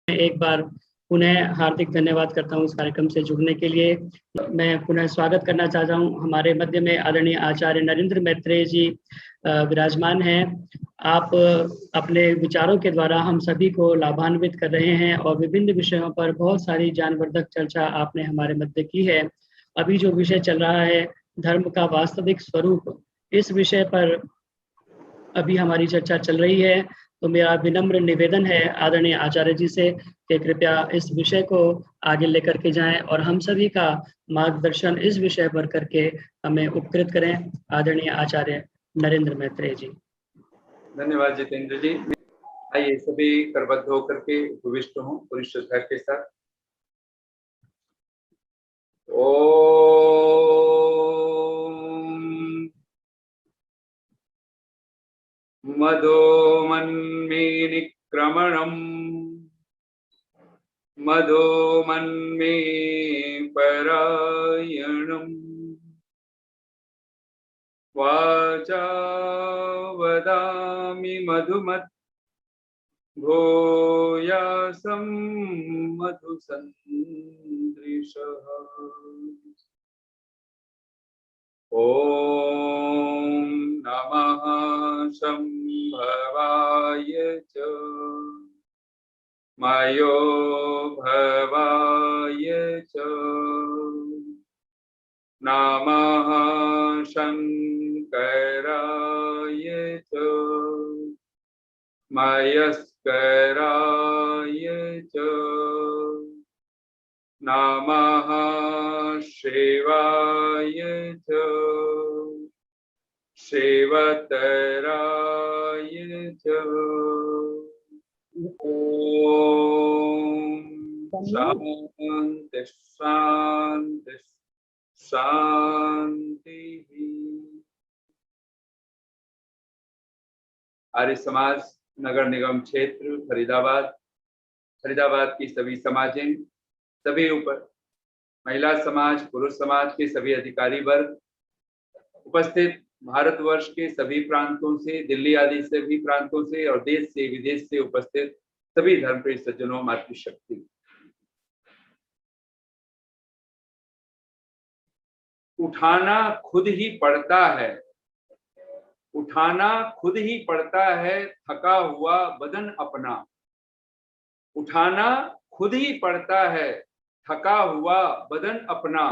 एक बार पुनः हार्दिक धन्यवाद करता हूँ इस कार्यक्रम से जुड़ने के लिए। मैं पुनः स्वागत करना चाहता हूँ। हमारे मध्य में आदरणीय आचार्य नरेंद्र मैत्रेय जी विराजमान हैं। आप अपने विचारों के द्वारा हम सभी को लाभान्वित कर रहे हैं और विभिन्न विषयों पर बहुत सारी ज्ञानवर्धक चर्चा आपने हमारे मध्य की है। अभी जो विषय चल रहा है धर्म का वास्तविक स्वरूप, इस विषय पर अभी हमारी चर्चा चल रही है। तो मेरा विनम्र निवेदन है आदरणीय आचार्य जी से कि कृपया इस विषय को आगे लेकर के जाएं और हम सभी का मार्गदर्शन इस विषय पर करके हमें उपकृत करें। आदरणीय आचार्य नरेंद्र मैत्रेय जी। धन्यवाद जितेंद्र जी। आइए सभी करबद्ध होकर के उपविष्ट हों पूरी श्रद्धा के साथ। ओम मदो मन्मे निक्रमणम् मदो मन्मे परायणम् वाचा वदामि मधुमत् भूयासं मधुसन्दृशः। ॐ नमः शम्भवाय च मयो भवाय च नमः शंकराय च मयस्कराय च नमः शिवाय च शिवतराय च। ओम शांति शांति शांति। आर्य समाज नगर निगम क्षेत्र फरीदाबाद की सभी समाजें, सभी ऊपर महिला समाज, पुरुष समाज के सभी अधिकारी वर्ग, उपस्थित भारतवर्ष के सभी प्रांतों से, दिल्ली आदि सभी प्रांतों से और देश से विदेश से उपस्थित सभी धर्मप्रिय सज्जनों, मातृशक्ति। उठाना खुद ही पड़ता है, उठाना खुद ही पड़ता है थका हुआ बदन अपना। उठाना खुद ही पड़ता है थका हुआ बदन अपना,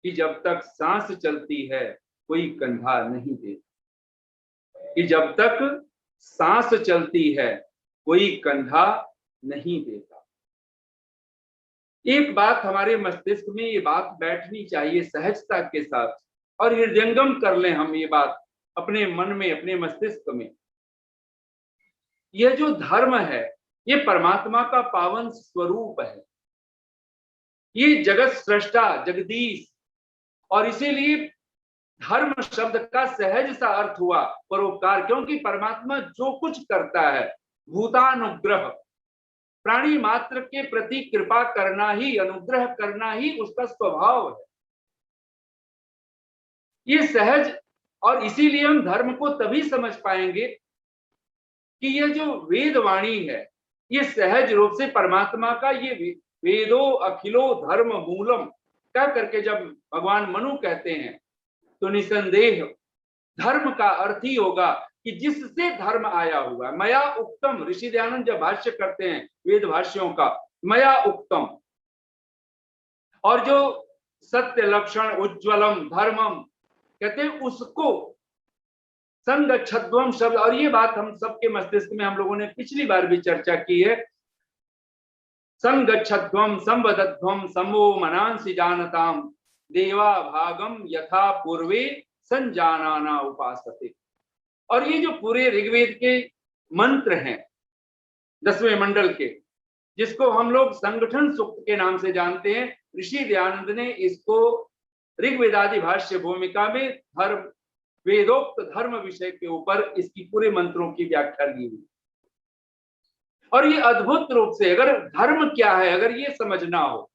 कि जब तक सांस चलती है कोई कंधा नहीं देता। कि जब तक सांस चलती है कोई कंधा नहीं देता। एक बात हमारे मस्तिष्क में ये बात बैठनी चाहिए सहजता के साथ, और हृदयंगम कर लें हम ये बात अपने मन में, अपने मस्तिष्क में। यह जो धर्म है ये परमात्मा का पावन स्वरूप है। ये जगत सृष्टा जगदीश, और इसीलिए धर्म शब्द का सहज सा अर्थ हुआ परोपकार, क्योंकि परमात्मा जो कुछ करता है भूतानुग्रह, प्राणी मात्र के प्रति कृपा करना ही, अनुग्रह करना ही उसका स्वभाव है। ये सहज, और इसीलिए हम धर्म को तभी समझ पाएंगे कि ये जो वेद वाणी है ये सहज रूप से परमात्मा का, ये वेदो अखिलो धर्म मूलम क्या करके जब भगवान मनु कहते हैं तो निसंदेह धर्म का अर्थ ही होगा कि जिससे धर्म आया हुआ है। मया उक्तम, ऋषि दयानंद जब भाष्य करते हैं वेद भाष्यों का, मया उक्तम, और जो सत्य लक्षण उज्ज्वलम धर्मम कहते हैं उसको संगच्छध्वम शब्द, और ये बात हम सबके मस्तिष्क में हम लोगों ने पिछली बार भी चर्चा की है। संगच्छध्वम संवदध्वम समो मनांसि जानताम देवा भागम यथा पूर्वे संजानाना उपासते। और ये जो पूरे ऋग्वेद के मंत्र हैं 10वें मंडल के, जिसको हम लोग संगठन सूक्त के नाम से जानते हैं, ऋषि दयानंद ने इसको ऋग्वेदादि भाष्य भूमिका में धर्म, वेदोक्त धर्म विषय के ऊपर इसकी पूरे मंत्रों की व्याख्या ली हुई। और ये अद्भुत रूप से, अगर धर्म क्या है अगर ये समझना हो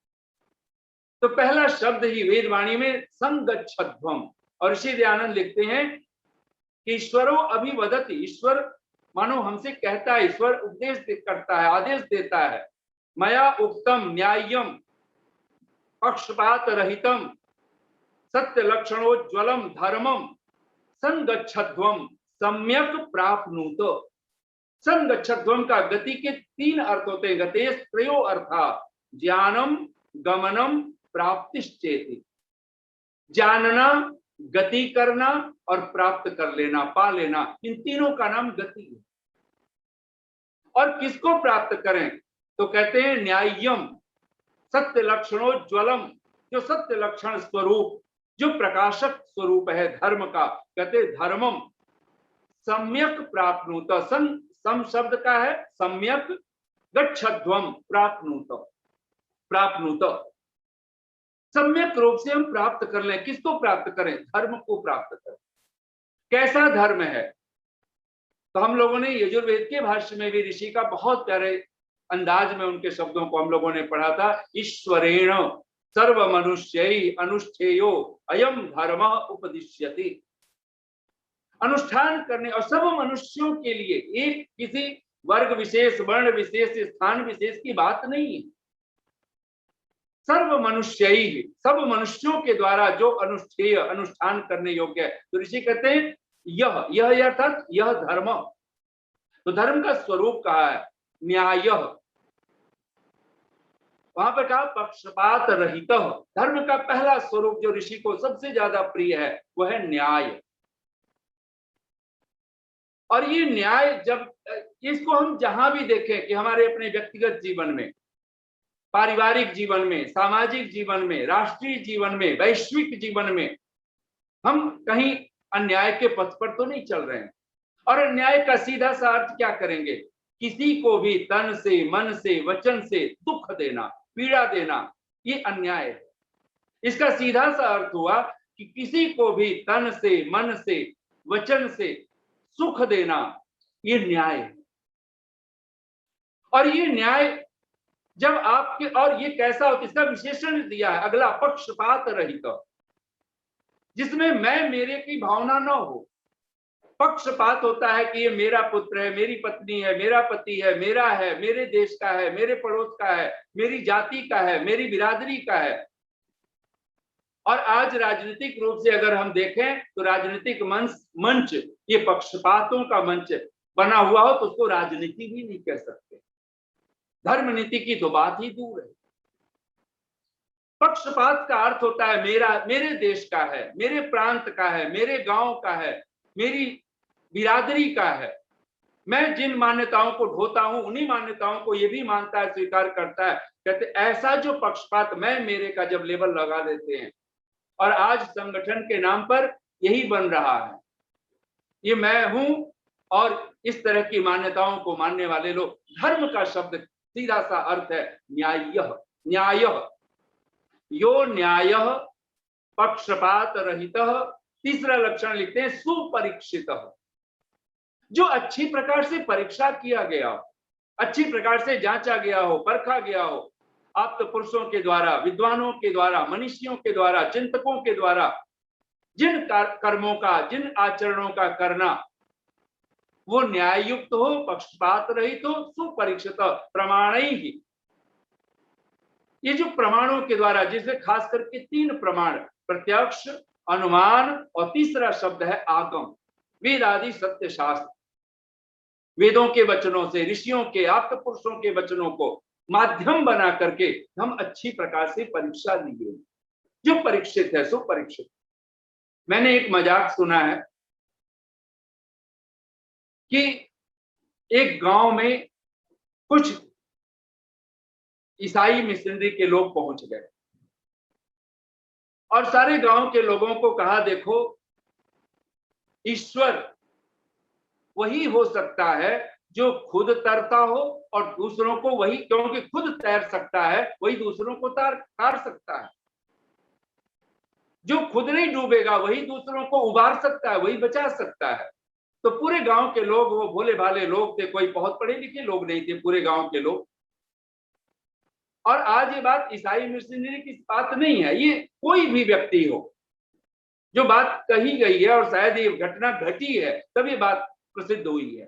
तो पहला शब्द ही वेदवाणी में संगच्छध्वम, और ऋषि दयानंद लिखते हैं कि ईश्वरो अभिवदति, ईश्वर मानो हमसे कहता है, ईश्वर उपदेश करता है, आदेश देता है, मया उक्तम न्याय्यम पक्षपात रहितम सत्य लक्षणोज्वलम धर्मम संगच्छध्वम सम्यक प्राप्नुत। संगच्छध्वम का गति के 3 अर्थ होते हैं। गतेश त्रयो अर्था ज्ञानम गमनम प्राप्तिश्चेति। जानना, गति करना और प्राप्त कर लेना, पा लेना, इन तीनों का नाम गति है। और किसको प्राप्त करें? तो कहते हैं न्याय्यम सत्य लक्षणोज्वलम, जो सत्य लक्षण स्वरूप, जो प्रकाशक स्वरूप है धर्म का, कहते धर्मम सम्यक प्राप्नुत। सम शब्द का है सम्यक, गच्छध्वम प्राप्नुत, प्राप्नुत सम्यक रूप से हम प्राप्त कर लें। किसको प्राप्त करें? धर्म को प्राप्त करें। कैसा धर्म है? तो हम लोगों ने यजुर्वेद के भाष्य में भी ऋषि का बहुत प्यारे अंदाज में उनके शब्दों को हम लोगों ने पढ़ा था। ईश्वरेण सर्व मनुष्यै अनुष्ठेयो अयम धर्म उपदिश्यति। अनुष्ठान करने और सब मनुष्यों के लिए, एक किसी वर्ग विशेष, वर्ण विशेष, स्थान विशेष की बात नहीं है। सर्व मनुष्यै, सब मनुष्यों के द्वारा जो अनुष्ठेय, अनुष्ठान करने योग्य है। तो ऋषि कहते हैं यह अर्थात यह धर्म। तो धर्म का स्वरूप कहा है न्याय, वहां पर कहा पक्षपात रहित। धर्म का पहला स्वरूप जो ऋषि को सबसे ज्यादा प्रिय है वह है न्याय। और ये न्याय, जब इसको हम जहां भी देखें कि हमारे अपने व्यक्तिगत जीवन में, पारिवारिक जीवन में, सामाजिक जीवन में, राष्ट्रीय जीवन में, वैश्विक जीवन में, हम कहीं अन्याय के पथ पर तो नहीं चल रहे हैं। और अन्याय का सीधा सा अर्थ क्या करेंगे? किसी को भी तन से, मन से, वचन से दुख देना, पीड़ा देना, ये अन्याय है। इसका सीधा सा अर्थ हुआ कि किसी को भी तन से, मन से, वचन से सुख देना, ये न्याय है। और ये न्याय जब आपके, और ये कैसा होता है, इसका विशेषण दिया है अगला, पक्षपात रहित, जिसमें मैं मेरे की भावना न हो। पक्षपात होता है कि ये मेरा पुत्र है, मेरी पत्नी है, मेरा पति है, मेरा है, मेरे देश का है, मेरे पड़ोस का है, मेरी जाति का है, मेरी बिरादरी का है। और आज राजनीतिक रूप से अगर हम देखें तो राजनीतिक मंच ये पक्षपातों का मंच बना हुआ हो तो उसको राजनीति भी नहीं कह सकते। धर्म नीति की तो बात ही दूर है। पक्षपात का अर्थ होता है मेरा, मेरे देश का है, मेरे प्रांत का है, मेरे गांव का है, मेरी बिरादरी का है। मैं जिन मान्यताओं को ढोता हूं उन्हीं मान्यताओं को ये भी मानता है, स्वीकार करता है। कहते ऐसा जो पक्षपात, मैं मेरे का जब लेबल लगा देते हैं, और आज संगठन के नाम पर यही बन रहा है, ये मैं हूं और इस तरह की मान्यताओं को मानने वाले लोग। धर्म का शब्द सीधा सा अर्थ है न्याय्य। न्याय्य, यो न्यायः पक्षपात रहितः। तीसरा लक्षण लिखते हैं सुपरीक्षित, जो अच्छी प्रकार से परीक्षा किया गया हो, अच्छी प्रकार से जांचा गया हो, परखा गया हो, आप्त पुरुषों के द्वारा, विद्वानों के द्वारा, मनीषियों के द्वारा, चिंतकों के द्वारा, जिन कर्मों का, जिन आचरणों का करना वो न्याय युक्त हो, पक्षपात रहित हो, सुपरीक्षित, प्रमाण ही। ये जो प्रमाणों के द्वारा, जिसमें खास करके 3 प्रमाण, प्रत्यक्ष, अनुमान और तीसरा शब्द है आगम, वेद आदि सत्य शास्त्र, वेदों के वचनों से, ऋषियों के, आप्त पुरुषों के वचनों को माध्यम बना करके हम अच्छी प्रकार से परीक्षा लिए, जो परीक्षित है, सुपरीक्षित। मैंने एक मजाक सुना है कि एक गांव में कुछ ईसाई मिशनरी के लोग पहुंच गए और सारे गांव के लोगों को कहा, देखो ईश्वर वही हो सकता है जो खुद तैरता हो और दूसरों को वही, क्योंकि खुद तैर सकता है वही दूसरों को तार सकता है। जो खुद नहीं डूबेगा वही दूसरों को उबार सकता है, वही बचा सकता है। तो पूरे गांव के लोग, वो भोले भाले लोग थे, कोई बहुत पढ़े लिखे लोग नहीं थे, पूरे गांव के लोग। और आज ये बात ईसाई मिशनरी की बात नहीं है, ये कोई भी व्यक्ति हो, जो बात कही गई है और शायद ये घटना घटी है तब ये बात प्रसिद्ध हुई है।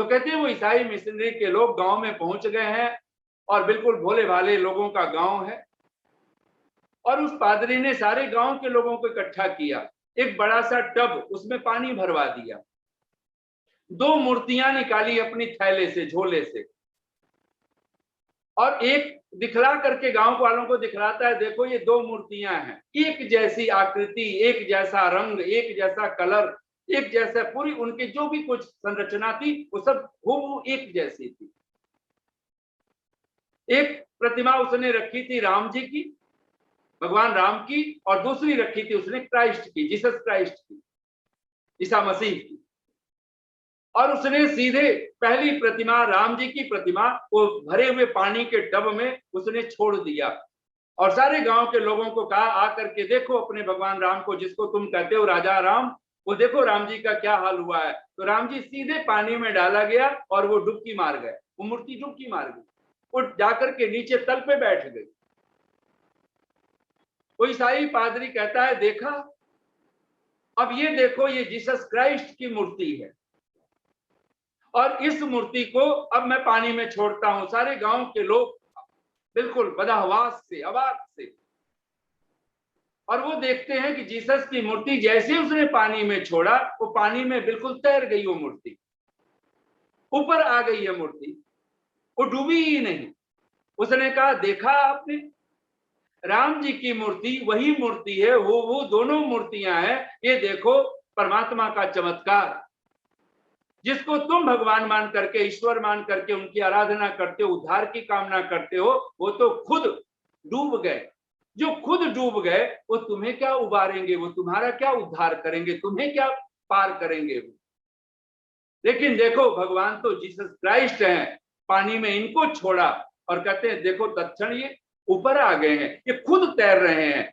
तो कहते हैं वो ईसाई मिशनरी के लोग गांव में पहुंच गए हैं और बिल्कुल भोले भाले लोगों का गांव है। और उस पादरी ने सारे गांव के लोगों को इकट्ठा किया, एक बड़ा सा टब, उसमें पानी भरवा दिया, 2 मूर्तियां निकाली अपनी थैले से, झोले से, और एक दिखला करके गांव वालों को दिखलाता है, देखो ये 2 मूर्तियां हैं, एक जैसी आकृति, एक जैसा रंग, एक जैसा कलर, एक जैसा, पूरी उनके जो भी कुछ संरचना थी वो सब हूबहू एक जैसी थी। एक प्रतिमा उसने रखी थी राम जी की, भगवान राम की, और दूसरी रखी थी उसने क्राइस्ट की, जीसस क्राइस्ट की, ईसा मसीह की। और उसने सीधे पहली प्रतिमा, राम जी की प्रतिमा, वो भरे हुए पानी के टब में उसने छोड़ दिया और सारे गांव के लोगों को कहा, आकर के देखो अपने भगवान राम को, जिसको तुम कहते हो राजा राम, वो देखो राम जी का क्या हाल हुआ है। तो राम जी सीधे पानी में डाला गया और वो डुबकी मार गए, वो मूर्ति डुबकी मार गई, वो जाकर के नीचे तल पे बैठ गई। वो ईसाई पादरी कहता है, देखा, अब ये देखो, ये जीसस क्राइस्ट की मूर्ति है और इस मूर्ति को अब मैं पानी में छोड़ता हूं। सारे गांव के लोग बिल्कुल बदहवास से, अवाक से, और वो देखते हैं कि जीसस की मूर्ति जैसे उसने पानी में छोड़ा, वो पानी में बिल्कुल तैर गई, वो मूर्ति ऊपर आ गई है मूर्ति, वो डूबी ही नहीं। उसने कहा, देखा आपने, राम जी की मूर्ति वही मूर्ति है, वो दोनों मूर्तियां हैं, ये देखो परमात्मा का चमत्कार। जिसको तुम भगवान मान करके, ईश्वर मान करके उनकी आराधना करते हो, उद्धार की कामना करते हो, वो तो खुद डूब गए। जो खुद डूब गए वो तुम्हें क्या उबारेंगे, वो तुम्हारा क्या उद्धार करेंगे, तुम्हें क्या पार करेंगे वो। लेकिन देखो भगवान तो जीसस क्राइस्ट हैं, पानी में इनको छोड़ा और कहते हैं देखो तत्क्षण ये ऊपर आ गए हैं, ये खुद तैर रहे हैं।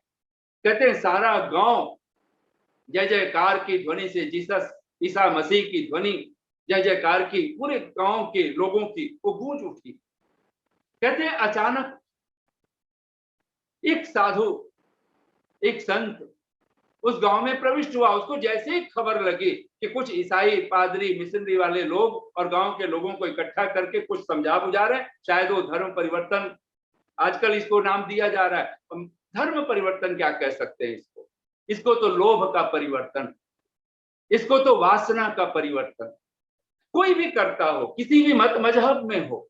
कहते हैं सारा गांव जय जयकार की ध्वनि से, जीसस ईसा मसीह की ध्वनि जय जयकार की पूरे गांव के लोगों की वो गूंज उठी। कहते हैं अचानक एक साधु, एक संत उस गांव में प्रविष्ट हुआ। उसको जैसे ही खबर लगी कि कुछ ईसाई पादरी मिशनरी वाले लोग और गांव के लोगों को इकट्ठा करके कुछ समझा बुझा रहे हैं, शायद वो धर्म परिवर्तन, आजकल इसको नाम दिया जा रहा है, धर्म परिवर्तन क्या कह सकते हैं इसको, इसको तो लोभ का परिवर्तन, इसको तो वासना का परिवर्तन। कोई भी करता हो, किसी भी मत मजहब में हो,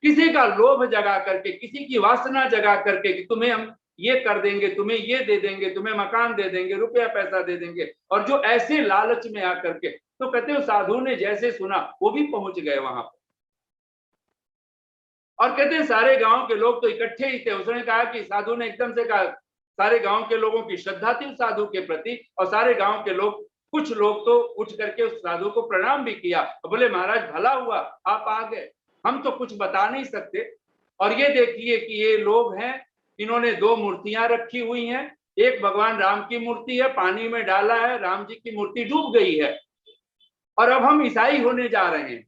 किसी का लोभ जगा करके, किसी की वासना जगा करके कि तुम्हें हम ये कर देंगे, तुम्हें ये दे देंगे, तुम्हें मकान दे देंगे, रुपया पैसा दे देंगे, और जो ऐसे लालच में आकर के, तो कहते हो साधु ने जैसे सुना वो भी पहुंच गए वहां पर। और कहते हैं सारे गांव के लोग तो इकट्ठे ही थे। उसने कहा कि साधु ने एकदम से कहा, सारे गांव के लोगों की श्रद्धा थी उस साधु के प्रति, और सारे गांव के लोग, कुछ लोग तो उठ करके उस साधु को प्रणाम भी किया, बोले महाराज भला हुआ आप आ गए, हम तो कुछ बता नहीं सकते। और ये देखिए कि ये लोग हैं, इन्होंने 2 मूर्तियां रखी हुई हैं, एक भगवान राम की मूर्ति है, पानी में डाला है, राम जी की मूर्ति डूब गई है, और अब हम ईसाई होने जा रहे हैं,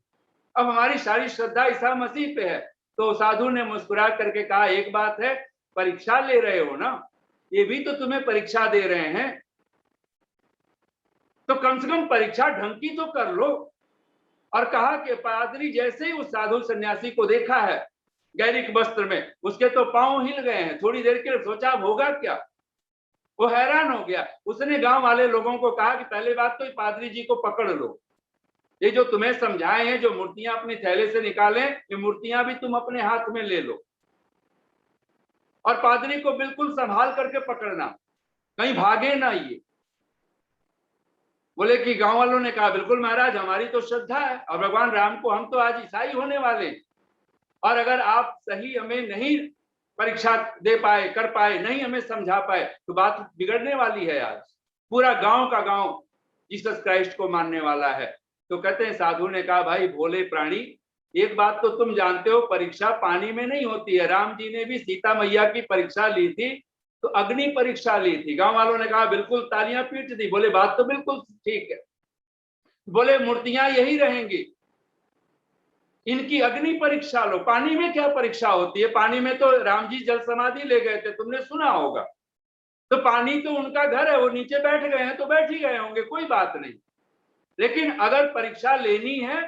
अब हमारी सारी श्रद्धा ईसा मसीह पे है। तो साधु ने मुस्कुरा करके कहा, एक बात है, परीक्षा ले रहे हो ना, ये भी तो तुम्हें परीक्षा दे रहे हैं, तो कम से कम परीक्षा ढंग की तो कर लो। और कहा कि पादरी जैसे ही उस साधु सन्यासी को देखा है गैरिक वस्त्र में, उसके तो पांव हिल गए हैं। थोड़ी देर के लिए सोचा अब होगा क्या, वो हैरान हो गया। उसने गांव वाले लोगों को कहा कि पहले बात तो पादरी जी को पकड़ लो, ये जो तुम्हें समझाए हैं, जो मूर्तियां अपने थैले से निकालें, ये मूर्तियां भी तुम अपने हाथ में ले लो, और पादरी को बिल्कुल संभाल करके पकड़ना, कहीं भागे ना ये। बोले कि गांव वालों ने कहा बिल्कुल महाराज, हमारी तो श्रद्धा है और भगवान राम को हम तो आज ईसाई होने वाले हैं, और अगर आप सही हमें नहीं परीक्षा दे पाए, कर पाए, नहीं हमें समझा पाए, तो बात बिगड़ने वाली है। आज पूरा गांव का गांव जीसस क्राइस्ट को मानने वाला है। तो कहते हैं साधु ने कहा, भाई भोले प्राणी, एक बात तो तुम जानते हो, परीक्षा पानी में नहीं होती है। राम जी ने भी सीता मैया की परीक्षा ली थी, तो अग्नि परीक्षा ली थी। गांव वालों ने कहा बिल्कुल, तालियां पीट दी, बोले बात तो बिल्कुल ठीक है। बोले मूर्तियां यही रहेंगी, इनकी अग्नि परीक्षा लो। पानी में क्या परीक्षा होती है, पानी में तो राम जी जल समाधि ले गए थे, तुमने सुना होगा, तो पानी तो उनका घर है, वो नीचे बैठ गए हैं तो बैठ ही गए होंगे, कोई बात नहीं। लेकिन अगर परीक्षा लेनी है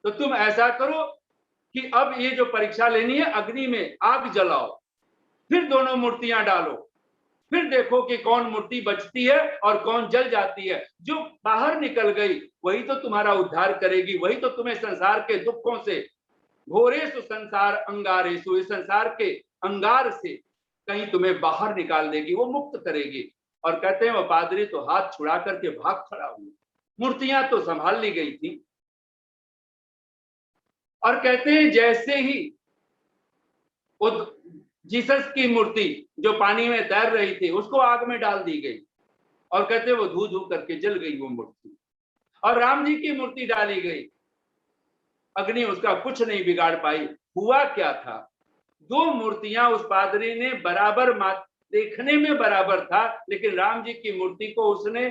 तो तुम ऐसा करो कि अब ये जो परीक्षा लेनी है, अग्नि में आग जलाओ, फिर दोनों मूर्तियां डालो, फिर देखो कि कौन मूर्ति बचती है और कौन जल जाती है। जो बाहर निकल गई वही तो तुम्हारा उद्धार करेगी, वही तो तुम्हें संसार के दुखों से, घोरेसु संसार अंगारेसु, इस संसार के अंगार से कहीं तुम्हें बाहर निकाल देगी, वो मुक्त करेगी। और कहते हैं वो पादरी तो हाथ छुड़ा करके भाग खड़ा हुआ, मूर्तियां तो संभाल ली गई थी। और कहते हैं जैसे ही वो जीसस की मूर्ति जो पानी में तैर रही थी उसको आग में डाल दी गई, और कहते हैं वो धू धू करके जल गई वो मूर्ति। और राम जी की मूर्ति डाली गई, अग्नि उसका कुछ नहीं बिगाड़ पाई। हुआ क्या था, दो मूर्तियां उस पादरी ने बराबर, देखने में बराबर था, लेकिन राम जी की मूर्ति को उसने,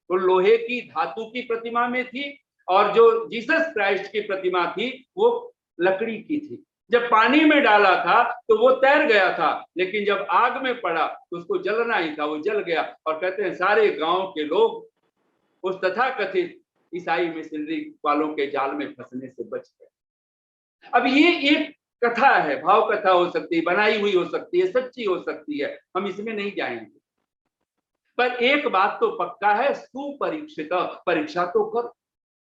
वो लोहे की धातु की प्रतिमा में थी, और जो जीसस क्राइस्ट की प्रतिमा थी वो लकड़ी की थी। जब पानी में डाला था तो वो तैर गया था, लेकिन जब आग में पड़ा तो उसको जलना ही था, वो जल गया। और कहते हैं सारे गांव के लोग उस तथाकथित ईसाई मिशनरी वालों के जाल में फंसने से बच गए। अब ये एक कथा है, भाव कथा हो सकती है, बनाई हुई हो सकती है, सच्ची हो सकती है, हम इसमें नहीं जाएंगे। पर एक बात तो पक्का है, सुपरीक्षित, परीक्षा तो कर,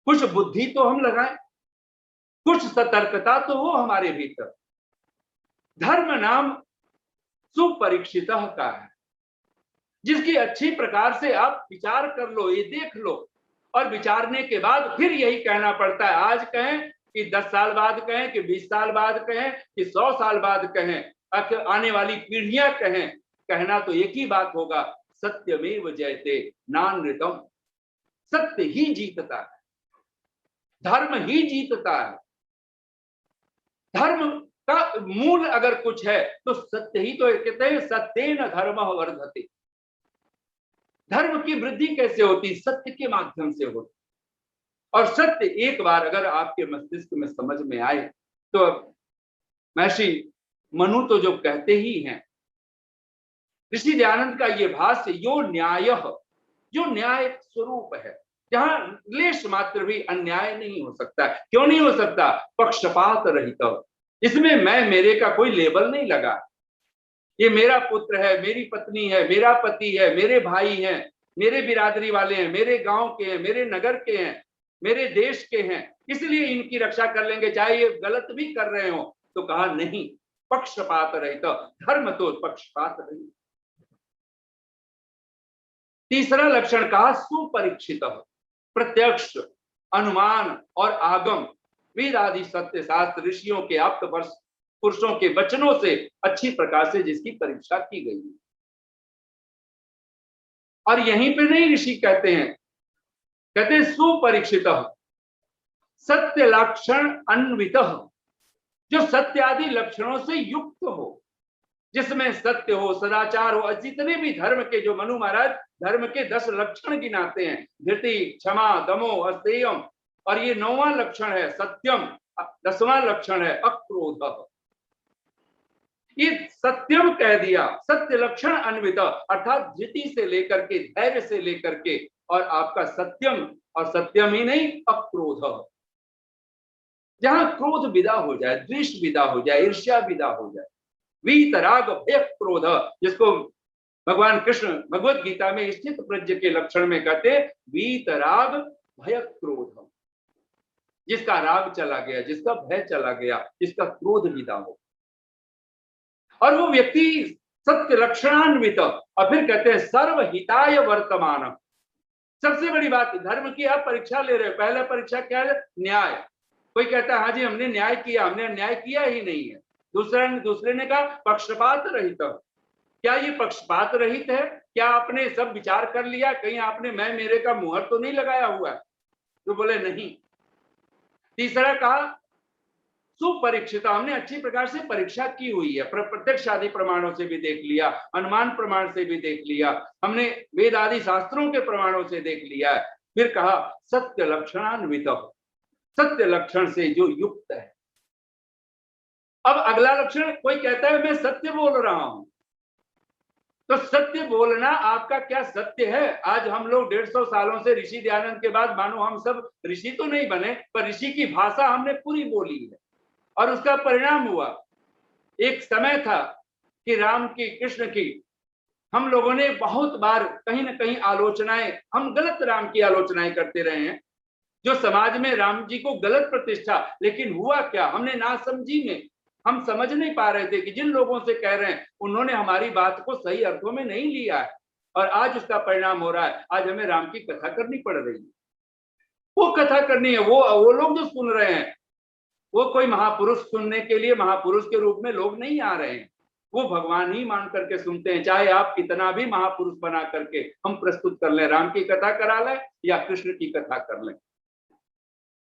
कुछ बुद्धि तो हम लगाएं, कुछ सतर्कता तो हो हमारे भीतर। धर्म नाम सुपरीक्षित का है, जिसकी अच्छी प्रकार से आप विचार कर लो, ये देख लो, और विचारने के बाद फिर यही कहना पड़ता है। आज कहें कि 10 साल बाद कहें कि 20 साल बाद कहें कि 100 साल बाद कहें, आने वाली पीढ़ियां कहें, कहना तो एक ही बात होगा, सत्यमेव जयते नानृतम। सत्य ही जीतता है, धर्म ही जीतता है। धर्म का मूल अगर कुछ है तो सत्य ही तो, कहते हैं सत्येन धर्मः वर्धते। धर्म की वृद्धि कैसे होती? सत्य के माध्यम से होती। और सत्य एक बार अगर आपके मस्तिष्क में समझ में आए तो महर्षि मनु तो जो कहते ही हैं, ऋषि दयानंद का ये भाष्य, यो न्याय, जो न्याय स्वरूप है, जहां लेश मात्र भी अन्याय नहीं हो सकता। क्यों नहीं हो सकता? पक्षपात रहित, इसमें मैं मेरे का कोई लेबल नहीं लगा। ये मेरा पुत्र है, मेरी पत्नी है, मेरा पति है, मेरे भाई हैं, मेरे बिरादरी वाले हैं, मेरे गांव के हैं, मेरे नगर के हैं, मेरे देश के हैं, इसलिए इनकी रक्षा कर लेंगे चाहे ये गलत भी कर रहे हो। तो कहा नहीं, पक्षपात रहित, धर्म तो पक्षपात रहित। तीसरा लक्षण कहा सुपरीक्षित, प्रत्यक्ष, अनुमान और आगम, वेद आदि सत्य शास्त्र, ऋषियों के आप्त पुरुषों के वचनों से अच्छी प्रकार से जिसकी परीक्षा की गई है। और यहीं पे नहीं ऋषि कहते हैं, कहते हैं सुपरीक्षित, सत्य लक्षण अन्वित, जो सत्य आदि लक्षणों से युक्त हो, जिसमें सत्य हो, सदाचार हो। जितने भी धर्म के, जो मनु महाराज धर्म के 10 लक्षण गिनाते हैं, धृति, क्षमा, दमो, अस्तेयम, और ये 9वां लक्षण है सत्यम, 10वां लक्षण है अक्रोध। ये सत्यम कह दिया, सत्य लक्षण अन्वित, अर्थात धृति से लेकर के, धैर्य से लेकर के, और आपका सत्यम, और सत्यम ही नहीं अक्रोध, जहां क्रोध विदा हो जाए, द्वेष विदा हो जाए, ईर्ष्या विदा हो जाए, वीतराग भय क्रोध, जिसको भगवान कृष्ण भगवत गीता में स्थित प्रज्ञ के लक्षण में कहते वीतराग भय क्रोध, जिसका राग चला गया, जिसका भय चला गया, जिसका क्रोध विदा हो, और वो व्यक्ति सत्य लक्षणान्वित। और फिर कहते हैं सर्वहिताय वर्तमान। सबसे बड़ी बात, धर्म की आप परीक्षा ले रहे हो, पहला परीक्षा क्या है? न्याय। कोई कहता है हाँ जी हमने न्याय किया, हमने न्याय किया ही नहीं है। दूसरे ने कहा पक्षपात रहित, क्या ये पक्षपात रहित है? क्या आपने सब विचार कर लिया? कहीं आपने मैं मेरे का मुहर तो नहीं लगाया हुआ है? तो बोले नहीं। तीसरा कहा सुपरीक्षित, हमने अच्छी प्रकार से परीक्षा की हुई है, प्रत्यक्ष आदि प्रमाणों से भी देख लिया, अनुमान प्रमाण से भी देख लिया, हमने वेद आदि शास्त्रों के प्रमाणों से देख लिया है। फिर कहा सत्य लक्षणान्वित, सत्य लक्षण से जो युक्त है। अब अगला लक्षण, कोई कहता है मैं सत्य बोल रहा हूं, तो सत्य बोलना आपका क्या सत्य है? आज हम लोग 150 सालों से ऋषि दयानंद के बाद मानो हम सब ऋषि तो नहीं बने, पर ऋषि की भाषा हमने पूरी बोली है और उसका परिणाम हुआ। एक समय था कि राम की, कृष्ण की हम लोगों ने बहुत बार कहीं ना कहीं आलोचनाएं, हम गलत राम की आलोचनाएं करते रहे हैं, जो समाज में राम जी को गलत प्रतिष्ठा। लेकिन हुआ क्या, हमने नासमझी में हम समझ नहीं पा रहे थे कि जिन लोगों से कह रहे हैं उन्होंने हमारी बात को सही अर्थों में नहीं लिया है, और आज उसका परिणाम हो रहा है। आज हमें राम की कथा करनी पड़ रही है। वो कथा करनी है, वो लोग जो सुन रहे हैं वो कोई महापुरुष सुनने के लिए महापुरुष के रूप में लोग नहीं आ रहे हैं, वो भगवान ही मान करके सुनते हैं। चाहे आप कितना भी महापुरुष बना करके हम प्रस्तुत कर लें, राम की कथा करा लें या कृष्ण की कथा कर लें,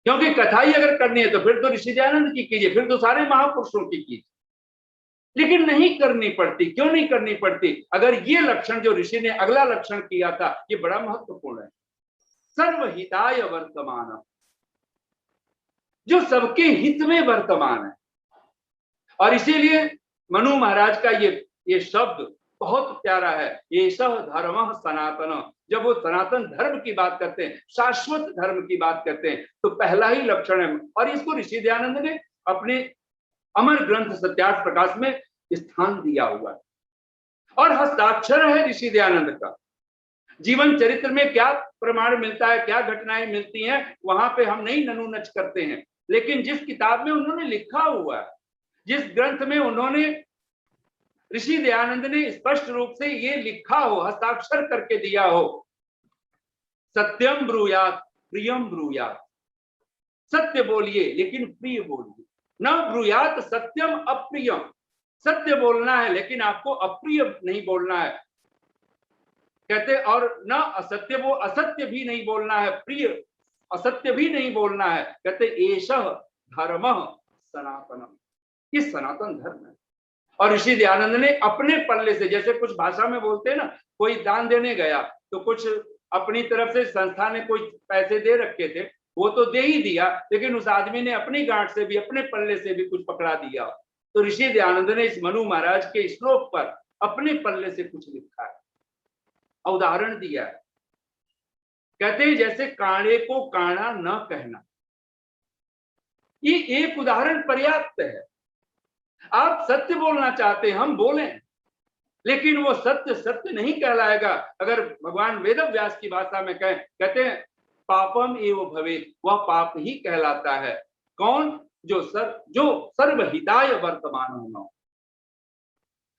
क्योंकि कथा ही अगर करनी है तो फिर तो ऋषि दयानंद की कीजिए, फिर तो सारे महापुरुषों की कीजिए, लेकिन नहीं करनी पड़ती। क्यों नहीं करनी पड़ती? अगर ये लक्षण जो ऋषि ने अगला लक्षण किया था, ये बड़ा महत्वपूर्ण है। सर्वहिताय वर्तमान, जो सबके हित में वर्तमान है। और इसीलिए मनु महाराज का ये शब्द बहुत प्यारा है, ये धर्म सनातन। जब वो सनातन धर्म की बात करते हैं, शाश्वत धर्म की बात करते हैं, तो पहला ही लक्षण है। और इसको ऋषि दयानंद ने अपने अमर ग्रंथ सत्यार्थ प्रकाश में स्थान दिया हुआ है और हस्ताक्षर है ऋषि दयानंद का। जीवन चरित्र में क्या प्रमाण मिलता है, क्या घटनाएं मिलती हैं, वहां पे हम नहीं ननु नच करते हैं, लेकिन जिस किताब में उन्होंने लिखा हुआ है, जिस ग्रंथ में उन्होंने, ऋषि दयानंद ने स्पष्ट रूप से ये लिखा हो, हस्ताक्षर करके दिया हो, सत्यम ब्रूयात प्रियम ब्रूयात, सत्य बोलिए लेकिन प्रिय बोलिए, न ब्रूयात सत्यम अप्रियम, सत्य बोलना है लेकिन आपको अप्रिय नहीं बोलना है, कहते, और न असत्य, वो असत्य भी नहीं बोलना है, प्रिय असत्य भी नहीं बोलना है, कहते एषः धर्मः सनातनम, ये सनातन धर्म है। और ऋषि दयानंद ने अपने पल्ले से, जैसे कुछ भाषा में बोलते हैं ना, कोई दान देने गया तो कुछ अपनी तरफ से संस्था ने कोई पैसे दे रखे थे, वो तो दे ही दिया, लेकिन उस आदमी ने अपनी गांठ से भी, अपने पल्ले से भी कुछ पकड़ा दिया। तो ऋषि दयानंद ने इस मनु महाराज के श्लोक पर अपने पल्ले से कुछ लिखा है, उदाहरण दिया है। कहते हैं जैसे काणे को काणा न कहना, ये एक उदाहरण पर्याप्त है। आप सत्य बोलना चाहते हैं, हम बोलें, लेकिन वो सत्य सत्य नहीं कहलाएगा। अगर भगवान वेद व्यास की भाषा में कहें, कहते हैं पापम एव भवेत्, वह पाप ही कहलाता है। कौन? जो सर्वहिताय वर्तमान होना।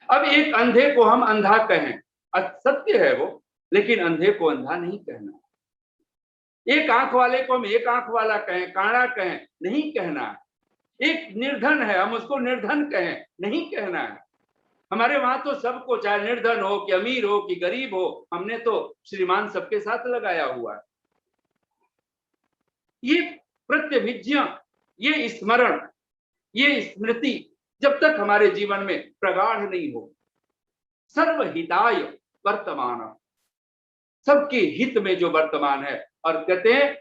अब एक अंधे को हम अंधा कहें, सत्य है वो, लेकिन अंधे को अंधा नहीं कहना। एक आंख वाले को हम एक आंख वाला कहें, काणा कहें, नहीं कहना है। एक निर्धन है, हम उसको निर्धन कहें, नहीं कहना है। हमारे वहां तो सबको, चाहे निर्धन हो कि अमीर हो कि गरीब हो, हमने तो श्रीमान सबके साथ लगाया हुआ है। ये प्रत्यभिज्ञा, ये स्मरण, ये स्मृति जब तक हमारे जीवन में प्रगाढ़ नहीं हो, सर्वहिताय वर्तमान, सबके हित में जो वर्तमान है। और कहते हैं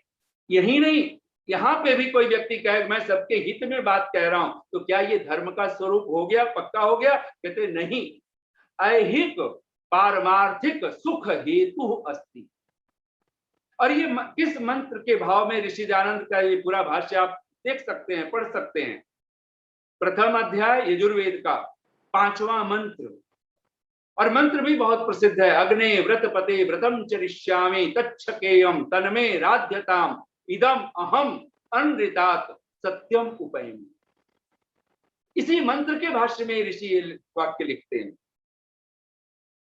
यही नहीं, यहां पे भी कोई व्यक्ति कहे मैं सबके हित में बात कह रहा हूं, तो क्या ये धर्म का स्वरूप हो गया, पक्का हो गया? कहते नहीं, ऐहिक पारमार्थिक सुख हेतु अस्ति। और ये किस मंत्र के भाव में ऋषि दयानंद का ये पूरा भाष्य आप देख सकते हैं, पढ़ सकते हैं। प्रथम अध्याय यजुर्वेद का 5वां मंत्र, और मंत्र भी बहुत प्रसिद्ध है। अग्ने व्रतपते व्रतम चरिष्यामि तच्छकेयम तन्मे राध्यताम इदम अहम अनृतात सत्यम उपैमि। इसी मंत्र के भाष्य में ऋषि वाक्य लिखते हैं,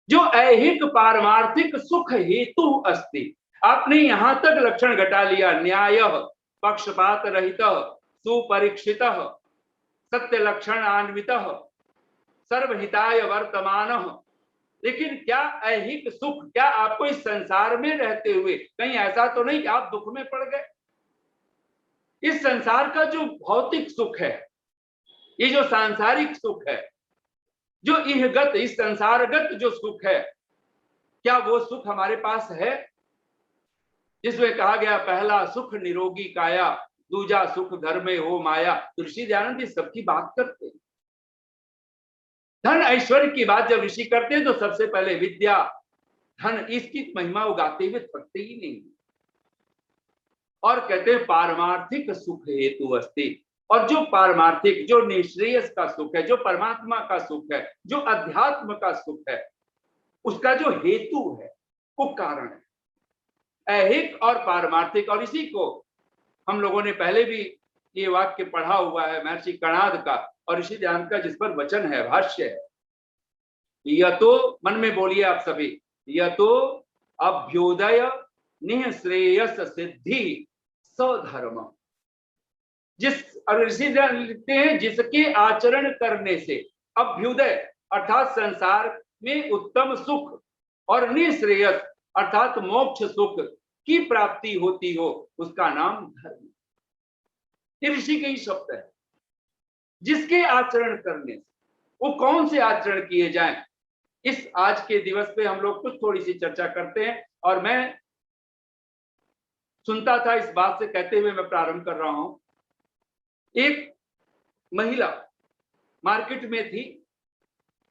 जो ऐहिक पारमार्थिक सुख हेतु अस्ति। आपने यहां तक लक्षण घटा लिया, न्याय पक्षपात रहित सुपरीक्षित सत्य लक्षण अन्वित सर्वहिताय वर्तमान। लेकिन क्या ऐहिक सुख, क्या आपको इस संसार में रहते हुए कहीं ऐसा तो नहीं कि आप दुख में पड़ गए? इस संसार का जो भौतिक सुख है, ये जो सांसारिक सुख है, जो इहगत, इस संसारगत जो सुख है, क्या वो सुख हमारे पास है? जिसमें कहा गया पहला सुख निरोगी काया, दूजा सुख घर में हो माया। तो ऋषि दयानंद इस सबकी बात करते हैं। धन ऐश्वर्य की बात जब ऋषि करते हैं तो सबसे पहले विद्या, धन, इसकी महिमा उगाते हुए थकते ही नहीं। और कहते हैं पारमार्थिक सुख हेतु अस्ति, और जो पारमार्थिक, जो निश्रेयस का सुख है, जो परमात्मा का सुख है, जो अध्यात्म का सुख है, उसका जो हेतु है वो कारण है, ऐहिक और पारमार्थिक। और इसी को हम लोगों ने पहले भी ये वाक्य पढ़ा हुआ है महर्षि कणाद का और ऋषि ध्यान का, जिस पर वचन है, भाष्य है, यह तो मन में बोलिए आप सभी, यह तो अभ्युदय निःश्रेयस सिद्धि स्वधर्म, जिस, और ऋषि लिखते हैं जिसके आचरण करने से अभ्युदय अर्थात संसार में उत्तम सुख और निःश्रेयस अर्थात मोक्ष सुख की प्राप्ति होती हो, उसका नाम धर्म। ये ऋषि के ही शब्द है, जिसके आचरण करने से। वो कौन से आचरण किए जाएं, इस आज के दिवस पे हम लोग कुछ थोड़ी सी चर्चा करते हैं। और मैं सुनता था, इस बात से कहते हुए मैं प्रारंभ कर रहा हूं, एक महिला मार्केट में थी,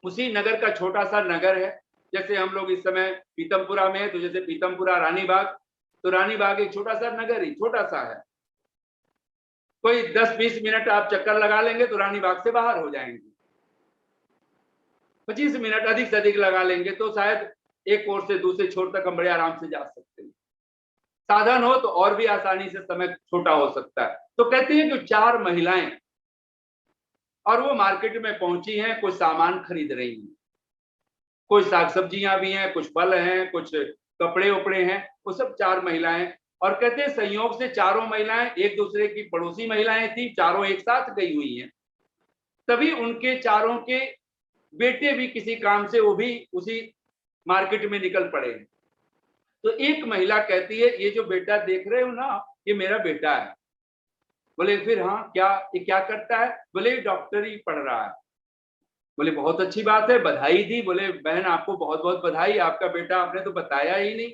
उसी नगर का छोटा सा नगर है, जैसे हम लोग इस समय पीतमपुरा में है, तो जैसे पीतमपुरा रानीबाग, तो रानीबाग एक छोटा सा नगर ही, छोटा सा है, कोई 10-20 मिनट आप चक्कर लगा लेंगे तो रानीबाग से बाहर हो जाएंगे, 25 मिनट अधिक से अधिक लगा लेंगे तो शायद एक ओर से दूसरे छोर तक हम बड़े आराम से जा सकते हैं। साधन हो तो और भी आसानी से समय छोटा हो सकता है। तो कहते हैं कि 4 महिलाएं, और वो मार्केट में पहुंची हैं, कुछ सामान खरीद रही हैं, कोई साग सब्जियां भी हैं, कुछ फल हैं, कुछ कपड़े उपड़े हैं, वो सब 4 महिलाएं। और कहते हैं संयोग से चारों महिलाएं एक दूसरे की पड़ोसी महिलाएं थी, चारों एक साथ गई हुई हैं। तभी उनके चारों के बेटे भी किसी काम से वो भी उसी मार्केट में निकल पड़े हैं। तो एक महिला कहती है, ये जो बेटा देख रहे हो ना, ये मेरा बेटा है। बोले फिर हाँ क्या, ये क्या करता है? बोले डॉक्टरी पढ़ रहा है। बोले बहुत अच्छी बात है, बधाई दी। बोले बहन आपको बहुत बहुत बधाई, आपका बेटा आपने तो बताया ही नहीं।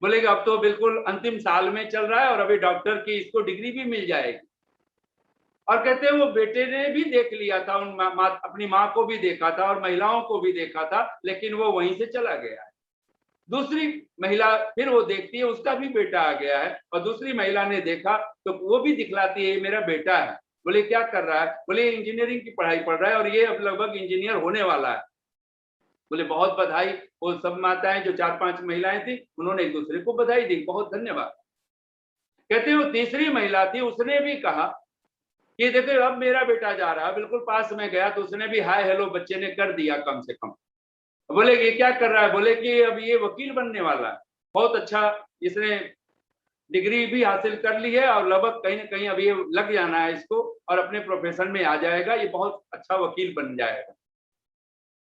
बोले अब तो बिल्कुल अंतिम साल में चल रहा है और अभी डॉक्टर की इसको डिग्री भी मिल जाएगी। और कहते हैं वो बेटे ने भी देख लिया था, अपनी माँ को भी देखा था और महिलाओं को भी देखा था, लेकिन वो वहीं से चला गया है। दूसरी महिला फिर वो देखती है, उसका भी बेटा आ गया है, और दूसरी महिला ने देखा तो वो भी दिखलाती है, ये मेरा बेटा है। बोले क्या कर रहा है? बोले इंजीनियरिंग की पढ़ाई पढ़ रहा है और ये अब लगभग इंजीनियर होने वाला है। बोले बहुत बधाई। वो सब माताएं जो 4-5 महिलाएं थी, उन्होंने एक दूसरे को बधाई दी, बहुत धन्यवाद। कहते वो तीसरी महिला थी, उसने भी कहा कि देखो अब मेरा बेटा जा रहा है, बिल्कुल पास में गया तो उसने भी हाय हेलो बच्चे ने कर दिया कम से कम। बोले ये क्या कर रहा है? बोले कि अब ये वकील बनने वाला है, बहुत अच्छा, इसने डिग्री भी हासिल कर ली है और लगभग कहीं ना कहीं अब ये लग जाना है इसको और अपने प्रोफेशन में आ जाएगा, ये बहुत अच्छा वकील बन जाएगा।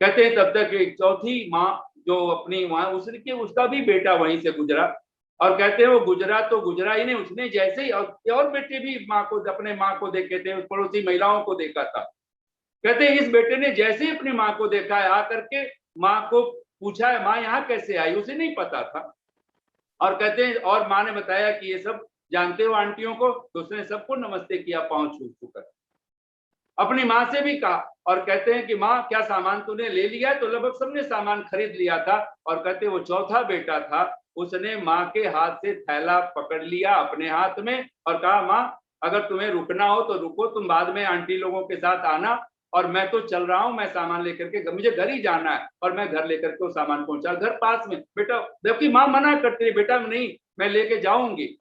कहते हैं तब तक एक चौथी माँ जो अपनी माँ, उसका भी बेटा वहीं से गुजरा। और कहते हैं वो गुजरा तो गुजरा ही नहीं, उसने जैसे ही और बेटे भी माँ को, अपने माँ को देखे थे, पड़ोसी महिलाओं को देखा था। कहते हैं इस बेटे ने जैसे ही अपनी माँ को देखा है, आकर के माँ को पूछा है माँ यहाँ कैसे आई, उसे नहीं पता था। और कहते हैं और माँ ने बताया कि ये सब जानते हो आंटियों को, तो उसने सबको नमस्ते किया पाँव छू छू कर। अपनी माँ से भी कहा और कहते हैं कि माँ क्या सामान तूने ले लिया है? तो लगभग सबने सामान खरीद लिया था। और कहते वो चौथा बेटा था, उसने माँ के हाथ से थैला पकड़ लिया अपने हाथ में और कहा माँ अगर तुम्हें रुकना हो तो रुको, तुम बाद में आंटी लोगों के साथ आना, और मैं तो चल रहा हूँ, मैं सामान लेकर के, मुझे घर ही जाना है। और मैं घर लेकर के वो सामान पहुंचा, घर पास में। बेटा जबकि माँ मना करती है, बेटा नहीं मैं लेके जाऊंगी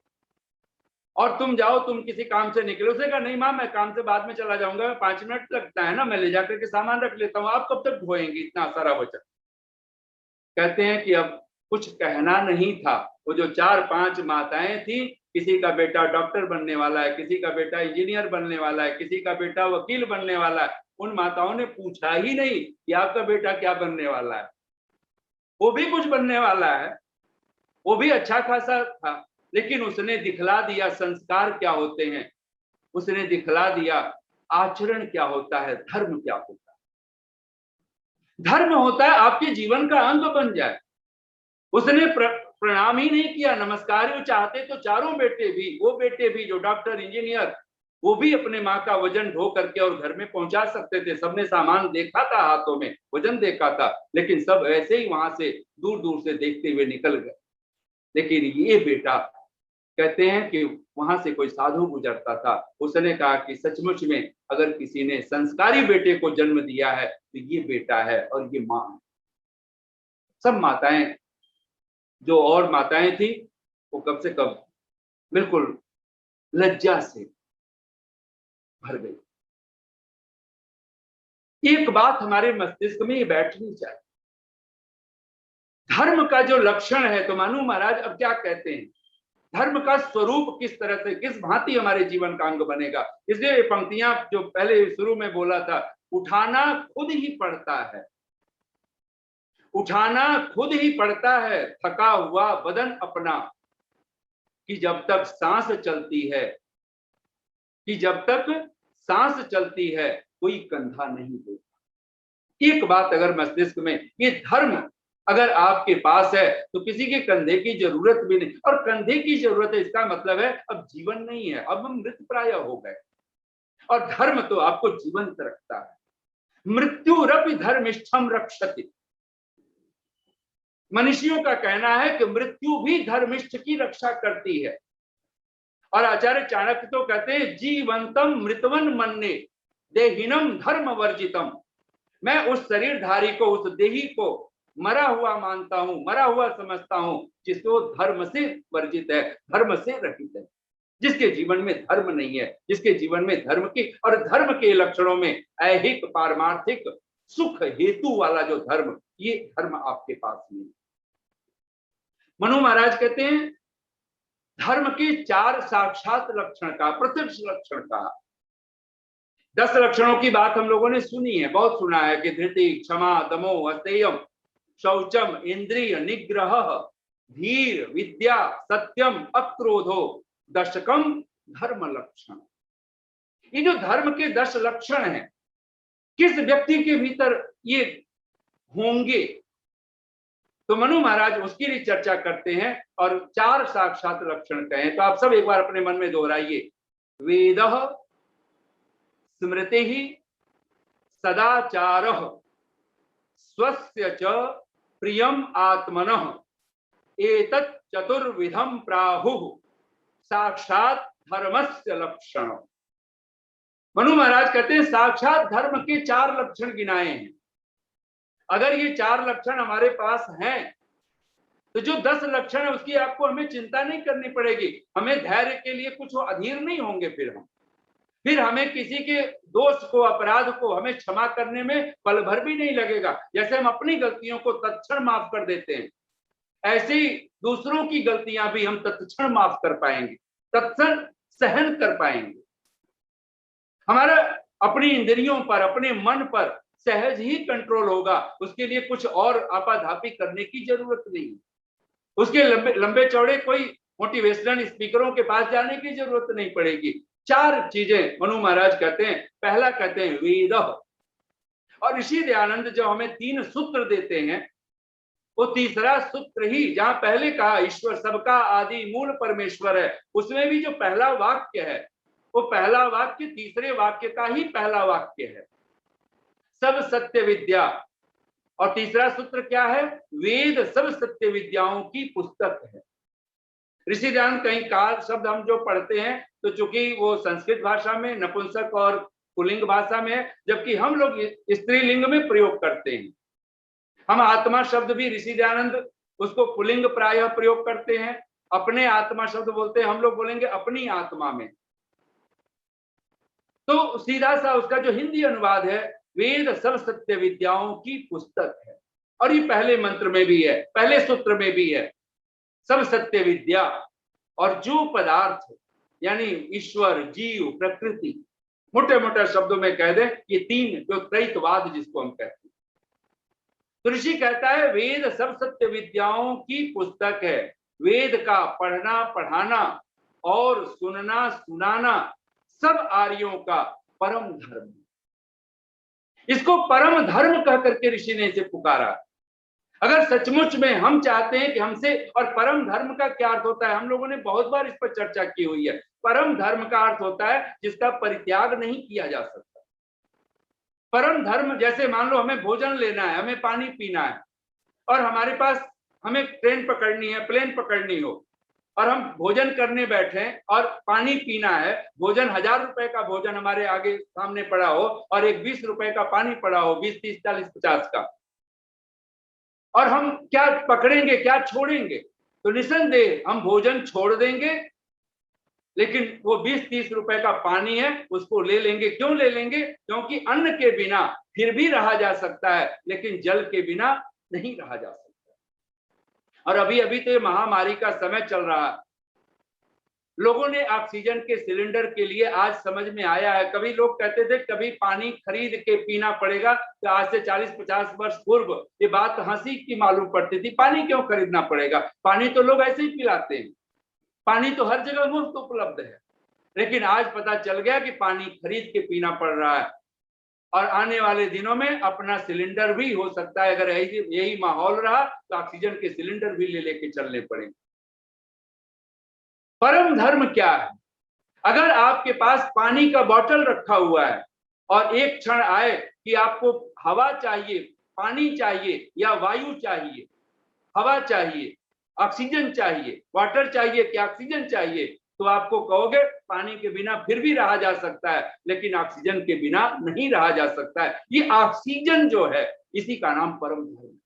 और तुम जाओ, तुम किसी काम से निकले। उसने कहा नहीं माँ मैं काम से बाद में चला जाऊंगा, 5 मिनट लगता है ना, मैं ले जाकर के सामान रख लेता हूँ, आप कब तक ढोएंगी इतना सारा वचन। कहते हैं कि अब कुछ कहना नहीं था। वो जो 4-5 माताएं थी, किसी का बेटा डॉक्टर बनने वाला है, किसी का बेटा इंजीनियर बनने वाला है, किसी का बेटा वकील बनने वाला है, उन माताओं ने पूछा ही नहीं कि आपका बेटा क्या बनने वाला है। वो भी कुछ बनने वाला है, वो भी अच्छा खासा था, लेकिन उसने दिखला दिया संस्कार क्या होते हैं, उसने दिखला दिया आचरण क्या होता है, धर्म क्या होता है। धर्म होता है आपके जीवन का अंग बन जाए। उसने प्रणाम ही नहीं किया, नमस्कार। वो चाहते तो चारों बेटे भी, वो बेटे भी जो डॉक्टर इंजीनियर वो भी अपने माँ का वजन ढो करके और घर में पहुंचा सकते थे। सबने सामान देखा था, हाथों में वजन देखा था, लेकिन सब ऐसे ही वहां से दूर दूर से देखते हुए निकल गए। लेकिन ये बेटा, कहते हैं कि वहां से कोई साधु गुजरता था, उसने कहा कि सचमुच में अगर किसी ने संस्कारी बेटे को जन्म दिया है तो ये बेटा है और ये माँ है। सब माताएं, जो और माताएं थी, वो कब से कब बिल्कुल लज्जा से भर गई। एक बात हमारे मस्तिष्क में ये बैठनी चाहिए, धर्म का जो लक्षण है, तो मानू महाराज अब क्या कहते हैं, धर्म का स्वरूप किस तरह से, किस भांति हमारे जीवन का अंग बनेगा। इसलिए ये पंक्तियां जो पहले शुरू में बोला था, उठाना खुद ही पड़ता है, उठाना खुद ही पड़ता है थका हुआ बदन अपना, कि जब तक सांस चलती है, कि जब तक सांस चलती है कोई कंधा नहीं देता। एक बात अगर मस्तिष्क में, ये धर्म अगर आपके पास है तो किसी के कंधे की जरूरत भी नहीं। और कंधे की जरूरत है इसका मतलब है अब जीवन नहीं है, अब हम मृत प्राय हो गए, और धर्म तो आपको जीवंत रखता है। मृत्युरपि धर्मिष्ठम रक्षति, मनुष्यों का कहना है कि मृत्यु भी धर्मिष्ठ की रक्षा करती है। और आचार्य चाणक्य तो कहते हैं, जीवंतम मृतवन मन्ने देहिनम धर्म वर्जितम, मैं उस शरीरधारी को, उस देही को मरा हुआ मानता हूं, मरा हुआ समझता हूं, जिसको धर्म से वर्जित है, धर्म से रहित है, जिसके जीवन में धर्म नहीं है, जिसके जीवन में धर्म की, और धर्म के लक्षणों में ऐहिक पारमार्थिक सुख हेतु वाला जो धर्म, ये धर्म आपके पास नहीं। मनु महाराज कहते हैं धर्म के 4 साक्षात लक्षण का, प्रत्यक्ष लक्षण का, 10 लक्षणों की बात हम लोगों ने सुनी है, बहुत सुना है कि धृति, क्षमा, दमो, अस्थेयम, शौचम, इंद्रिय निग्रह, धीर, विद्या, सत्यम, अक्रोधो, दशकम धर्म लक्षण। ये जो धर्म के 10 लक्षण हैं, किस व्यक्ति के भीतर ये होंगे, तो मनु महाराज उसकी भी चर्चा करते हैं और 4 साक्षात लक्षण कहें। तो आप सब एक बार अपने मन में दोहराइए, वेदः स्मृतिः सदाचारः स्वस्य च प्रियम आत्मनः एतत् चतुर्विधम प्राहुः साक्षात धर्मस्य लक्षण। मनु महाराज कहते हैं साक्षात धर्म के 4 लक्षण गिनाए हैं। अगर ये 4 लक्षण हमारे पास हैं तो जो 10 लक्षण है उसकी आपको, हमें चिंता नहीं करनी पड़ेगी, हमें धैर्य के लिए कुछ अधीर नहीं होंगे, फिर हमें किसी के दोष को, अपराध को हमें क्षमा करने में पल भर भी नहीं लगेगा। जैसे हम अपनी गलतियों को तत्क्षण माफ कर देते हैं, ऐसे ही दूसरों की गलतियां भी हम तत्क्षण माफ कर पाएंगे, तत्क्षण सहन कर पाएंगे। हमारा अपनी इंद्रियों पर, अपने मन पर सहज ही कंट्रोल होगा, उसके लिए कुछ और आपाधापी करने की जरूरत नहीं, उसके लंबे चौड़े कोई मोटिवेशनल स्पीकरों के पास जाने की जरूरत नहीं पड़ेगी। 4 चीजें मनु महाराज कहते हैं। पहला कहते हैं वेद, और ऋषि दयानंद जो हमें 3 सूत्र देते हैं, वो तीसरा सूत्र ही, जहां पहले कहा ईश्वर सबका आदि मूल परमेश्वर है, उसमें भी जो पहला वाक्य है, वो पहला वाक्य तीसरे वाक्य का ही पहला वाक्य है, सब सत्य विद्या। और तीसरा सूत्र क्या है, वेद सब सत्य विद्याओं की पुस्तक है। ऋषि दयानंद कहीं काल शब्द हम जो पढ़ते हैं तो चूंकि वो संस्कृत भाषा में नपुंसक और पुल्लिंग भाषा में है, जबकि हम लोग स्त्रीलिंग में प्रयोग करते हैं। हम आत्मा शब्द भी ऋषि दयानंद उसको पुल्लिंग प्रायः प्रयोग करते हैं, अपने आत्मा शब्द बोलते हैं, हम लोग बोलेंगे अपनी आत्मा में। तो सीधा सा उसका जो हिंदी अनुवाद है, वेद सब सत्य विद्याओं की पुस्तक है। और ये पहले मंत्र में भी है, पहले सूत्र में भी है, सब सत्य विद्या। और जो पदार्थ यानी ईश्वर, जीव, प्रकृति, मोटे मोटे शब्दों में कह दे, ये 3 जो त्रैतवाद जिसको हम कहते हैं। तो ऋषि कहता है वेद सब सत्य विद्याओं की पुस्तक है। वेद का पढ़ना, पढ़ाना और सुनना, सुनाना सब आर्यों का परम धर्म। इसको परम धर्म कह करके ऋषि ने इसे पुकारा। अगर सचमुच में हम चाहते हैं कि हमसे, और परम धर्म का क्या अर्थ होता है, हम लोगों ने बहुत बार इस पर चर्चा की हुई है। परम धर्म का अर्थ होता है जिसका परित्याग नहीं किया जा सकता। परम धर्म, जैसे मान लो हमें भोजन लेना है, हमें पानी पीना है, और हमारे पास, हमें ट्रेन पकड़नी है, प्लेन पकड़नी हो, और हम भोजन करने बैठे और पानी पीना है, भोजन 1000 रुपए का भोजन हमारे आगे सामने पड़ा हो और एक 20 रुपए का पानी पड़ा हो, 20, 30, 40, 50 का, और हम क्या पकड़ेंगे, क्या छोड़ेंगे? तो निसंदेह हम भोजन छोड़ देंगे, लेकिन वो 20-30 रुपए का पानी है उसको ले लेंगे। क्यों ले लेंगे? क्योंकि अन्न के बिना फिर भी रहा जा सकता है, लेकिन जल के बिना नहीं रहा जा सकता। और अभी अभी तो ये महामारी का समय चल रहा है, लोगों ने ऑक्सीजन के सिलेंडर के लिए आज समझ में आया है। कभी लोग कहते थे कभी पानी खरीद के पीना पड़ेगा, तो आज से 40-50 वर्ष पूर्व ये बात हंसी की मालूम पड़ती थी, पानी क्यों खरीदना पड़ेगा, पानी तो लोग ऐसे ही पिलाते हैं, पानी तो हर जगह मुफ्त उपलब्ध है। लेकिन आज पता चल गया कि पानी खरीद के पीना पड़ रहा है, और आने वाले दिनों में अपना सिलेंडर भी हो सकता है, अगर यही माहौल रहा तो ऑक्सीजन के सिलेंडर भी ले लेके चलने पड़ेंगे। परम धर्म क्या है? अगर आपके पास पानी का बोतल रखा हुआ है और एक क्षण आए कि आपको हवा चाहिए, पानी चाहिए या वायु चाहिए, हवा चाहिए, ऑक्सीजन चाहिए, वाटर चाहिए कि ऑक्सीजन चाहिए, तो आपको कहोगे पानी के बिना फिर भी रहा जा सकता है, लेकिन ऑक्सीजन के बिना नहीं रहा जा सकता है। ये ऑक्सीजन जो है, इसी का नाम परम धर्म है,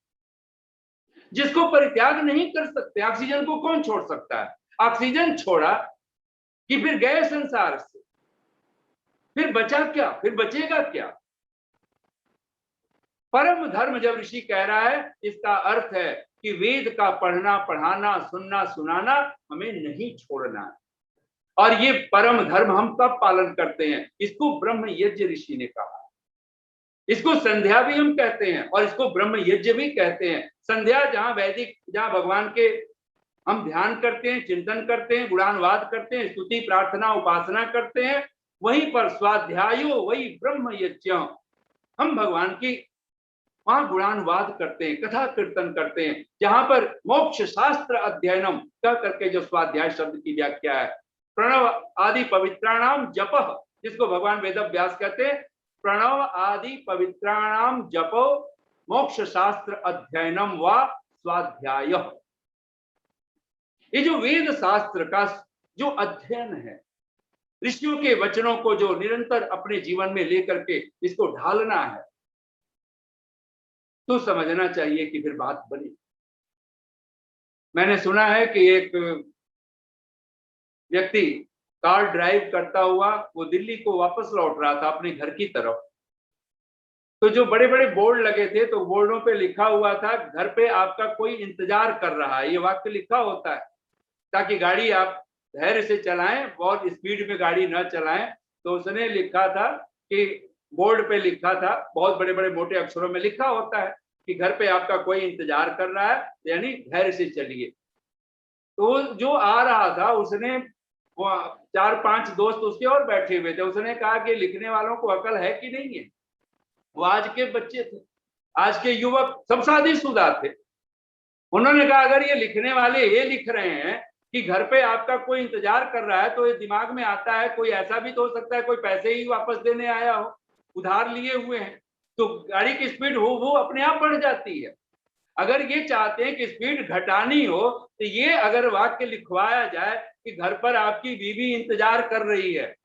जिसको परित्याग नहीं कर सकते। ऑक्सीजन को कौन छोड़ सकता है? ऑक्सीजन छोड़ा कि फिर गए संसार से, फिर बचा क्या, फिर बचेगा क्या? परम धर्म जब ऋषि कह रहा है, इसका अर्थ है कि वेद का पढ़ना, पढ़ाना, सुनना, सुनाना हमें नहीं छोड़ना है। और ये परम धर्म हम कब पालन करते हैं? इसको ब्रह्म यज्ञ ऋषि ने कहा। इसको संध्या भी हम कहते हैं और इसको ब्रह्म यज्ञ भी कहते हैं। संध्या जहां वैदिक, जहां भगवान के हम ध्यान करते हैं, चिंतन करते हैं, गुणानुवाद करते हैं, स्तुति, प्रार्थना, उपासना करते हैं, वहीं पर स्वाध्यायो वही ब्रह्म यज्ञ, हम भगवान की वहां गुणानुवाद करते हैं, कथा कीर्तन करते हैं, जहां पर मोक्ष शास्त्र अध्ययनम कह करके जो स्वाध्याय शब्द की व्याख्या है, प्रणव आदि पवित्राणाम जप, जिसको भगवान वेद व्यास कहते हैं, प्रणव आदि पवित्राणाम जपो मोक्ष शास्त्र अध्ययनम व स्वाध्याय। ये जो वेद शास्त्र का जो अध्ययन है, ऋषियों के वचनों को जो निरंतर अपने जीवन में लेकर के इसको ढालना है, तो समझना चाहिए कि फिर बात बनी। मैंने सुना है कि एक व्यक्ति कार ड्राइव करता हुआ वो दिल्ली को वापस लौट रहा था अपने घर की तरफ, तो जो बड़े बड़े बोर्ड लगे थे, तो बोर्डों पे लिखा हुआ था घर पे आपका कोई इंतजार कर रहा है, ये वाक्य लिखा होता है ताकि गाड़ी आप धैर्य से चलाएं, बहुत स्पीड में गाड़ी न चलाएं। तो उसने लिखा था कि बोर्ड पे लिखा था, बहुत बड़े बड़े मोटे अक्षरों में लिखा होता है कि घर पे आपका कोई इंतजार कर रहा है, यानी धैर्य से चलिए। तो जो आ रहा था, उसने 4-5 दोस्त उसके और बैठे हुए थे, उसने कहा कि लिखने वालों को अकल है कि नहीं है। वो आज के बच्चे थे, आज के युवक सब शादीशुदा थे। उन्होंने कहा अगर ये लिखने वाले ये लिख रहे हैं कि घर पे आपका कोई इंतजार कर रहा है, तो ये दिमाग में आता है कोई ऐसा भी तो हो सकता है कोई पैसे ही वापस देने आया हो, उधार लिए हुए हैं, तो गाड़ी की स्पीड वो अपने आप बढ़ जाती है। अगर ये चाहते हैं कि स्पीड घटानी हो, तो ये अगर वाक्य लिखवाया जाए कि घर पर आपकी बीवी इंतजार कर रही है,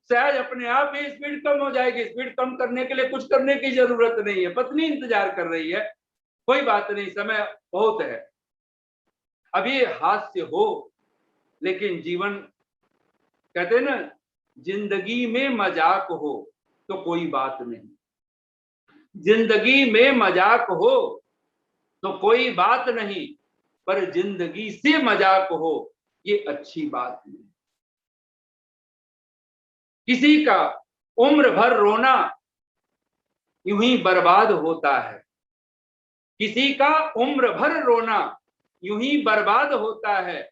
शायद अपने आप ही स्पीड कम हो जाएगी। स्पीड कम करने के लिए कुछ करने की जरूरत नहीं है, पत्नी इंतजार कर रही है, कोई बात नहीं, समय बहुत है। अब ये हास्य हो, लेकिन जीवन, कहते हैं ना, जिंदगी में मजाक हो तो कोई बात नहीं, जिंदगी में मजाक हो तो कोई बात नहीं, पर जिंदगी से मजाक हो ये अच्छी बात नहीं। किसी का उम्र भर रोना यूं ही बर्बाद होता है, किसी का उम्र भर रोना यूं ही बर्बाद होता है,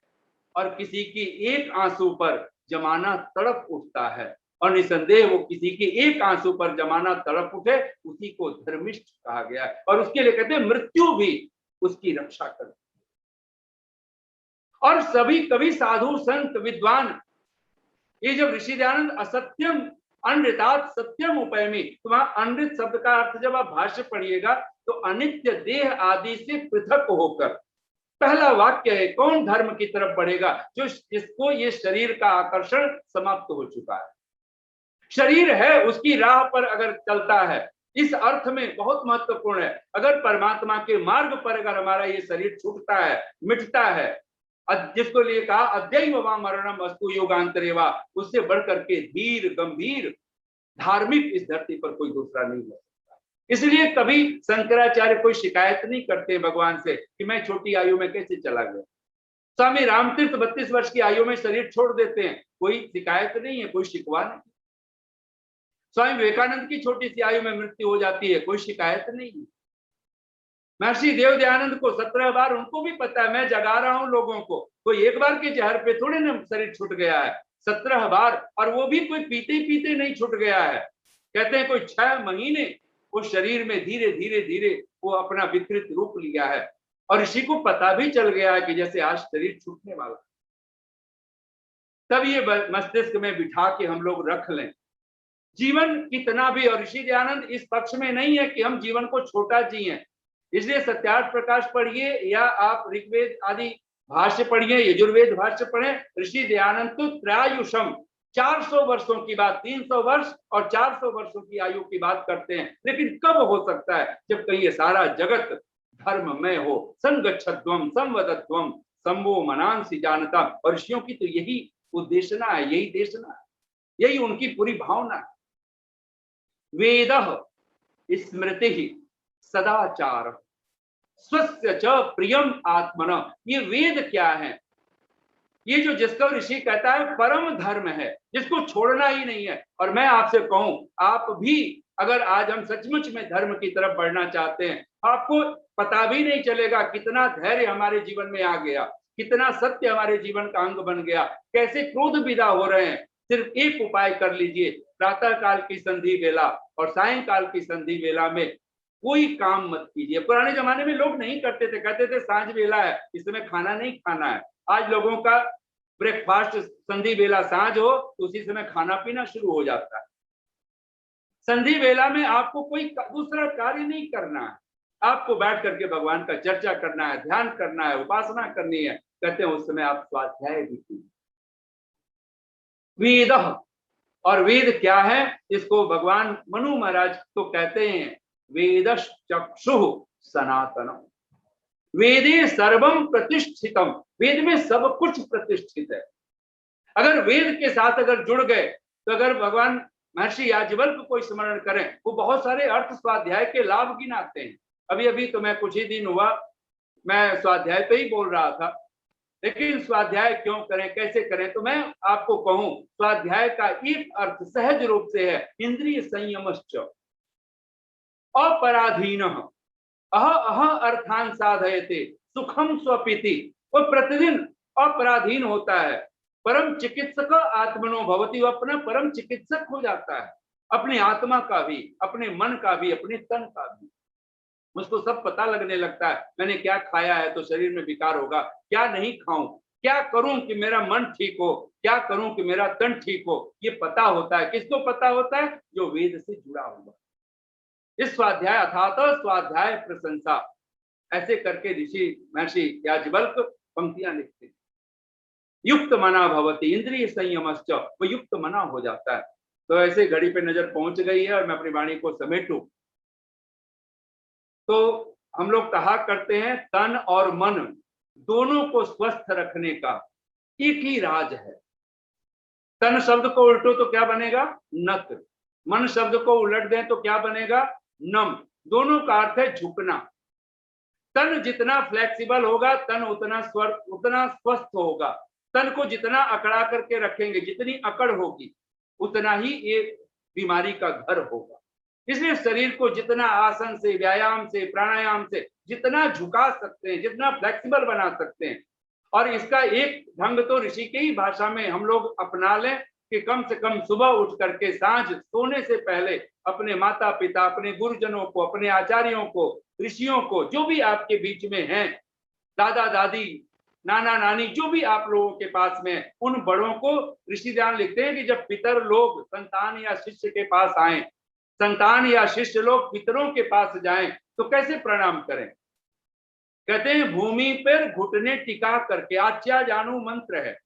और किसी की एक आंसू पर जमाना तड़प उठता है। और निसंदेह वो किसी के एक आंसू पर जमाना तड़प उठे उसी को धर्मिष्ठ कहा गया है। और उसके लिए कहते हैं मृत्यु भी उसकी रक्षा करती है। और सभी कवि साधु संत विद्वान, ये जब ऋषि दयानंद असत्यम अनृतात् सत्यम उपयमी, तो वहां अनृत शब्द का अर्थ जब आप भाष्य पढ़िएगा तो अनित्य देह आदि से पृथक होकर, पहला वाक्य है कौन धर्म की तरफ बढ़ेगा, जो जिसको ये शरीर का आकर्षण समाप्त हो चुका है। शरीर है उसकी राह पर अगर चलता है, इस अर्थ में बहुत महत्वपूर्ण है। अगर परमात्मा के मार्ग पर अगर हमारा ये शरीर छूटता है, मिटता है, जिसको लिए कहा अद्यैव वा मरणम अस्तु योगांतरे वा, उससे बढ़कर के धीर गंभीर धार्मिक इस धरती पर कोई दूसरा नहीं हो सकता। इसलिए कभी शंकराचार्य कोई शिकायत नहीं करते भगवान से कि मैं छोटी आयु में कैसे चला गया। स्वामी रामतीर्थ 32 वर्ष की आयु में शरीर छोड़ देते हैं, कोई शिकायत नहीं है, कोई शिकवा नहीं। स्वामी विवेकानंद की छोटी सी आयु में मृत्यु हो जाती है, कोई शिकायत नहीं है। महर्षि देव दयानंद को 17 बार, उनको भी पता है मैं जगा रहा हूं लोगों को, कोई एक बार के जहर पे थोड़े ना शरीर छूट गया है, 17 बार, और वो भी कोई पीते पीते नहीं छूट गया है। कहते हैं कोई 6 महीने उस शरीर में धीरे धीरे धीरे वो अपना विकृत रूप लिया है, और ऋषि को पता भी चल गया है कि जैसे आज शरीर छूटने वाला। तब ये मस्तिष्क में बिठा के हम लोग रख लें जीवन कितना भी। और ऋषि दयानंद इस पक्ष में नहीं है कि हम जीवन को छोटा जिए, इसलिए सत्यार्थ प्रकाश पढ़िए या आप ऋग्वेद आदि भाष्य पढ़िए, यजुर्वेद भाष्य पढ़ें। ऋषि दयानंद तो त्रयायुषम 400 वर्षों की बात, 300 वर्ष और 400 वर्षों की आयु की बात करते हैं। लेकिन कब हो सकता है, जब कहीं ये सारा जगत धर्ममय हो। संगच्छध्वम संवदध्वम संभो मनांसि जानता। और ऋषियों की तो यही उद्देशना है, यही देशना है, यही उनकी पूरी भावना है। वेदः स्मृति सदाचार स्वस्य च प्रियम आत्मन। ये वेद क्या है, ये जो जिसको ऋषि कहता है परम धर्म है, जिसको छोड़ना ही नहीं है। और मैं आपसे कहूं, आप भी अगर आज हम सचमुच में धर्म की तरफ बढ़ना चाहते हैं, आपको पता भी नहीं चलेगा कितना धैर्य हमारे जीवन में आ गया, कितना सत्य हमारे जीवन का अंग बन गया, कैसे क्रोध विदा हो रहे हैं। सिर्फ एक उपाय कर लीजिए, प्रातः काल की संधि वेला और सायंकाल की संधि वेला में कोई काम मत कीजिए। पुराने जमाने में लोग नहीं करते थे, कहते थे सांझ वेला है, इस समय खाना नहीं खाना है। आज लोगों का ब्रेकफास्ट संधि वेला सांझ हो तो उसी समय खाना पीना शुरू हो जाता है। संधि वेला में आपको कोई दूसरा कार्य नहीं करना है, आपको बैठ करके भगवान का चर्चा करना है, ध्यान करना है, उपासना करनी है। कहते हैं उस समय आप स्वाध्याय भी कीजिए। वेद, और वेद क्या है, इसको भगवान मनु महाराज तो कहते हैं वेदश्चक्षुः सनातनम। वेदे सर्वम प्रतिष्ठितम। वेद में सब कुछ प्रतिष्ठित है। अगर वेद के साथ अगर जुड़ गए तो अगर भगवान महर्षि याज्ञवल्क्य को स्मरण करें, वो बहुत सारे अर्थ स्वाध्याय के लाभ गिनाते हैं। अभी अभी तो मैं कुछ ही दिन हुआ, मैं स्वाध्याय पे ही बोल रहा था, लेकिन स्वाध्याय क्यों करें, कैसे करें, तो मैं आपको कहूं स्वाध्याय का एक अर्थ सहज रूप से है इंद्रिय संयमश्च अपराधीन अह अह अर्थान साधयते सुखम स्वपिति। वो प्रतिदिन अपराधीन होता है, परम चिकित्सक आत्मनो भवति। वो अपना परम चिकित्सक हो जाता है, अपनी आत्मा का भी, अपने मन का भी, अपने तन का भी। उसको सब पता लगने लगता है, मैंने क्या खाया है तो शरीर में विकार होगा, क्या नहीं खाऊं, क्या करूं कि मेरा मन ठीक हो, क्या करूं कि मेरा तन ठीक हो। ये पता होता है। किसको पता होता है? जो वेद से जुड़ा हुआ। इस स्वाध्याय अर्थात स्वाध्याय प्रशंसा, ऐसे करके ऋषि महर्षि याज्ञवल्क्य पंक्तियां लिखते हैं। युक्त मना भवति इंद्रिय संयमश्च, वो युक्त मना हो जाता है। तो ऐसे घड़ी पे नजर पहुंच गई है और मैं अपनी वाणी को समेटूं तो हम लोग कहा करते हैं तन और मन दोनों को स्वस्थ रखने का एक ही राज है। तन शब्द को उल्टो तो क्या बनेगा? नत। मन शब्द को उलट दें तो क्या बनेगा? नम। दोनों का अर्थ है झुकना। तन जितना फ्लेक्सिबल होगा तन उतना स्वस्थ होगा। तन को जितना अकड़ा करके रखेंगे, जितनी अकड़ होगी उतना ही ये बीमारी का घर होगा। इसलिए शरीर को जितना आसन से, व्यायाम से, प्राणायाम से जितना झुका सकते हैं, जितना फ्लेक्सिबल बना सकते हैं। और इसका एक ढंग तो ऋषि के ही भाषा में हम लोग अपना लें कि कम से कम सुबह उठ करके सांझ सोने से पहले अपने माता पिता, अपने गुरुजनों को, अपने आचार्यों को, ऋषियों को, जो भी आपके बीच में हैं, दादा दादी, नाना नानी, जो भी आप लोगों के पास में, उन बड़ों को ऋषि ध्यान लिखते हैं कि जब पितर लोग संतान या शिष्य के पास आए, संतान या शिष्य लोग पितरों के पास जाएं तो कैसे प्रणाम करें। कहते हैं भूमि पर घुटने टिका करके, आच्या जानू मंत्र है।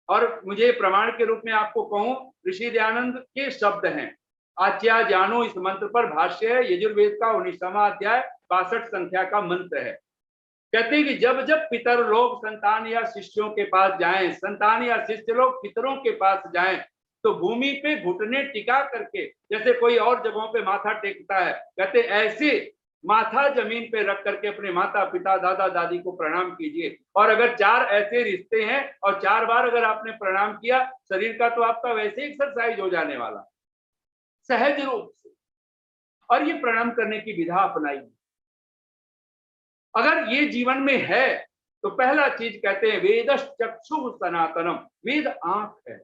और मुझे प्रमाण के रूप में आपको कहूं, ऋषि दयानंद के शब्द हैं, आच्या जानू इस मंत्र पर भाष्य है, यजुर्वेद का 19वां अध्याय 62 संख्या का मंत्र है। कहते हैं कि जब जब पितर लोग संतान या शिष्यों के पास जाएं, संतान या शिष्य लोग पितरों के पास जाएं, तो भूमि पे घुटने टिका करके, जैसे कोई और जगहों पे माथा टेकता है, कहते ऐसे माथा जमीन पे रख करके अपने माता पिता, दादा दादी को प्रणाम कीजिए। और अगर 4 ऐसे रिश्ते हैं और 4 बार अगर आपने प्रणाम किया, शरीर का तो आपका वैसे एक्सरसाइज हो जाने वाला, सहज रूप से। और ये प्रणाम करने की विधा अपनाई। अगर ये जीवन में है तो पहला चीज कहते हैं वेदश्चक्षु सनातनम, वेद आंख है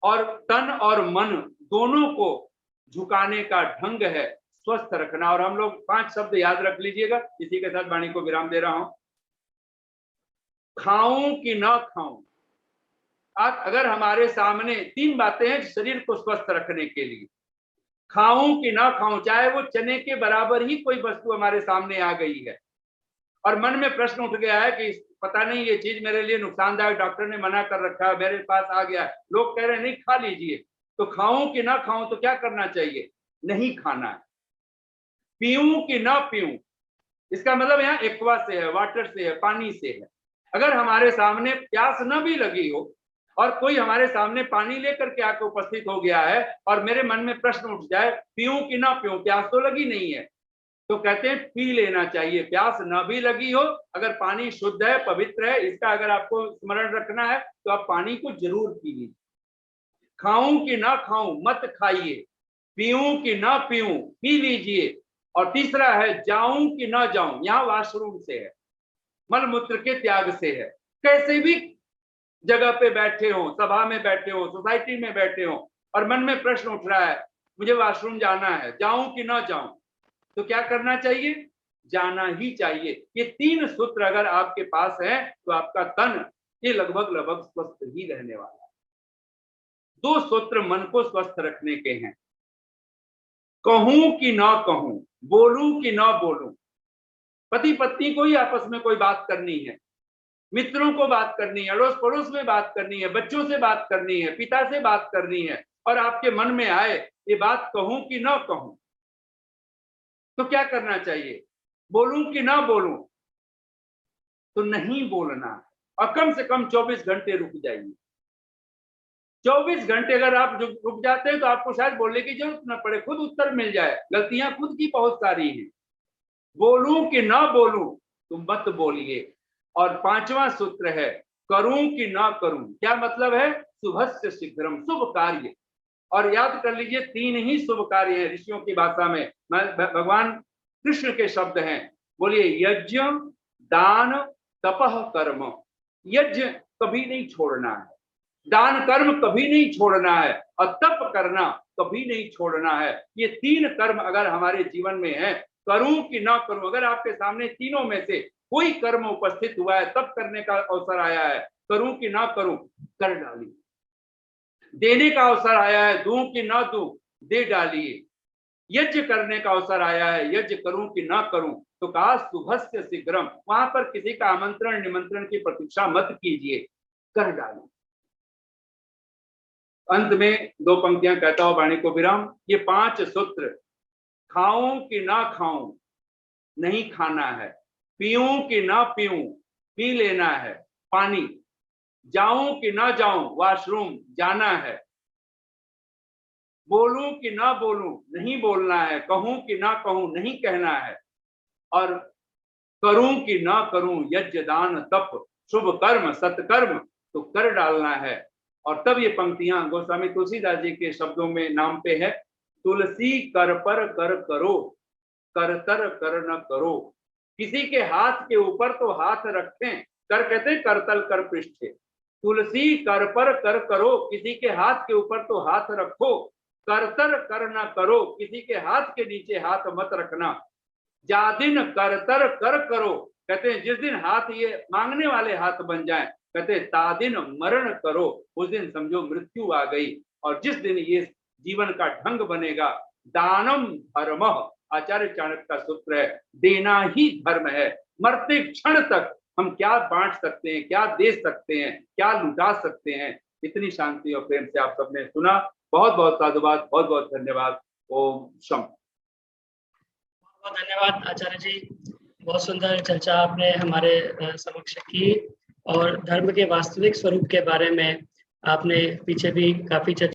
और तन और मन दोनों को झुकाने का ढंग है, स्वस्थ रखना। और हम लोग 5 शब्द याद रख लीजिएगा, इसी के साथ वाणी को विराम दे रहा हूं। खाऊं कि ना खाऊं, अगर हमारे सामने 3 बातें हैं शरीर को स्वस्थ रखने के लिए, खाऊं कि ना खाऊं, चाहे वो चने के बराबर ही कोई वस्तु हमारे सामने आ गई है और मन में प्रश्न उठ गया है कि पता नहीं ये चीज मेरे लिए नुकसानदायक, डॉक्टर ने मना कर रखा है, मेरे पास आ गया, लोग कह रहे हैं नहीं खा लीजिए, तो खाऊं कि ना खाऊं, तो क्या करना चाहिए? नहीं खाना है। पीऊं कि ना पीऊं, इसका मतलब यहाँ एक्वा से है, वाटर से है, पानी से है। अगर हमारे सामने प्यास न भी लगी हो और कोई हमारे सामने पानी लेकर के आके उपस्थित हो गया है और मेरे मन में प्रश्न उठ जाए पीऊं कि ना पीऊं, प्यास तो लगी नहीं है, तो कहते हैं पी लेना चाहिए। प्यास न भी लगी हो, अगर पानी शुद्ध है, पवित्र है, इसका अगर आपको स्मरण रखना है तो आप पानी को जरूर पी लीजिए। खाऊं कि ना खाऊं, मत खाइए। पीऊं कि ना पीऊं, पी लीजिए। और तीसरा है जाऊं कि ना जाऊं, यहाँ वॉशरूम से है, मल मूत्र के त्याग से है। कैसे भी जगह पे बैठे हो, सभा में बैठे हो, सोसाइटी में बैठे हो और मन में प्रश्न उठ रहा है मुझे वॉशरूम जाना है, जाऊं कि ना जाऊं, तो क्या करना चाहिए? जाना ही चाहिए। ये 3 सूत्र अगर आपके पास है तो आपका तन ये लगभग स्वस्थ ही रहने वाला है। 2 सूत्र मन को स्वस्थ रखने के हैं, कहूं कि ना कहूं, बोलूं कि ना बोलूं। पति पत्नी को ही आपस में कोई बात करनी है, मित्रों को बात करनी है, अड़ोस पड़ोस में बात करनी है, बच्चों से बात करनी है, पिता से बात करनी है, और आपके मन में आए ये बात कहूं कि ना कहूं, तो क्या करना चाहिए? बोलूं कि ना बोलूं, तो नहीं बोलना है और कम से कम 24 घंटे रुक जाइए। 24 घंटे अगर आप रुक जाते हैं तो आपको शायद बोलने की जरूरत न पड़े, खुद उत्तर मिल जाए। गलतियां खुद की बहुत सारी हैं। बोलूं कि ना बोलूं, तुम मत बोलिए। और 5वां सूत्र है करूं कि ना करूं, क्या मतलब है? शुभस्य शीघ्रम, शुभ कार्य। और याद कर लीजिए 3 ही शुभ कार्य हैं ऋषियों की भाषा में, भगवान कृष्ण के शब्द हैं, बोलिए यज्ञ, दान, तपह, कर्म। यज्ञ कभी नहीं छोड़ना है, दान कर्म कभी नहीं छोड़ना है, और तप करना कभी नहीं छोड़ना है। ये 3 कर्म अगर हमारे जीवन में है, करूं कि ना करूं, अगर आपके सामने तीनों में से कोई कर्म उपस्थित हुआ है, तप करने का अवसर आया है, करूं कि ना करूं, कर डालिए। देने का अवसर आया है, दूं कि ना दूं, दे डालिए। यज्ञ करने का अवसर आया है, यज्ञ करूं कि ना करूं, तो कहा शुभस्य शीघ्रम, वहां पर किसी का आमंत्रण निमंत्रण की प्रतीक्षा मत कीजिए, कर डालिए। अंत में 2 पंक्तियां कहता हूं वाणी को विराम। ये 5 सूत्र, खाऊं कि ना खाऊं, नहीं खाना है। पीऊं कि ना पीऊं, पी लेना है पानी। जाऊं कि ना जाऊं, वॉशरूम जाना है। बोलूं कि ना बोलूं, नहीं बोलना है। कहूं कि ना कहूं, नहीं कहना है। और करूं कि ना करूं, यज्ञ, दान, तप, शुभ कर्म, सत्कर्म, तो कर डालना है। और तब ये पंक्तियां गोस्वामी तुलसीदास जी के शब्दों में नाम पे है, तुलसी कर पर कर करो, करतर कर न करो। किसी के हाथ के ऊपर तो हाथ रखें, कर कहते करतल कर पृष्ठे, तुलसी कर पर कर करो, किसी के हाथ के ऊपर तो हाथ रखो, करतर कर न करो, किसी के हाथ के नीचे हाथ मत रखना। जादिन करतर कर करो, कहते हैं जिस दिन हाथ ये मांगने वाले हाथ बन जाए, कहते हैं तादिन मरण करो, उस दिन समझो मृत्यु आ गई। और जिस दिन ये जीवन का ढंग बनेगा, दानम धर्म, आचार्य चाणक्य का सूत्र है, देना ही धर्म है। मरते क्षण तक हम क्या बांट सकते हैं, क्या दे सकते हैं, क्या लुटा सकते हैं, इतनी शांति और प्रेम से आप सबने सुना। बहुत बहुत साधुवाद, बहुत बहुत धन्यवाद। ओम शम। बहुत धन्यवाद आचार्य जी, बहुत सुंदर चर्चा आपने हमारे समक्ष की और धर्म के वास्तविक स्वरूप के बारे में आपने पीछे भी काफी चर्चा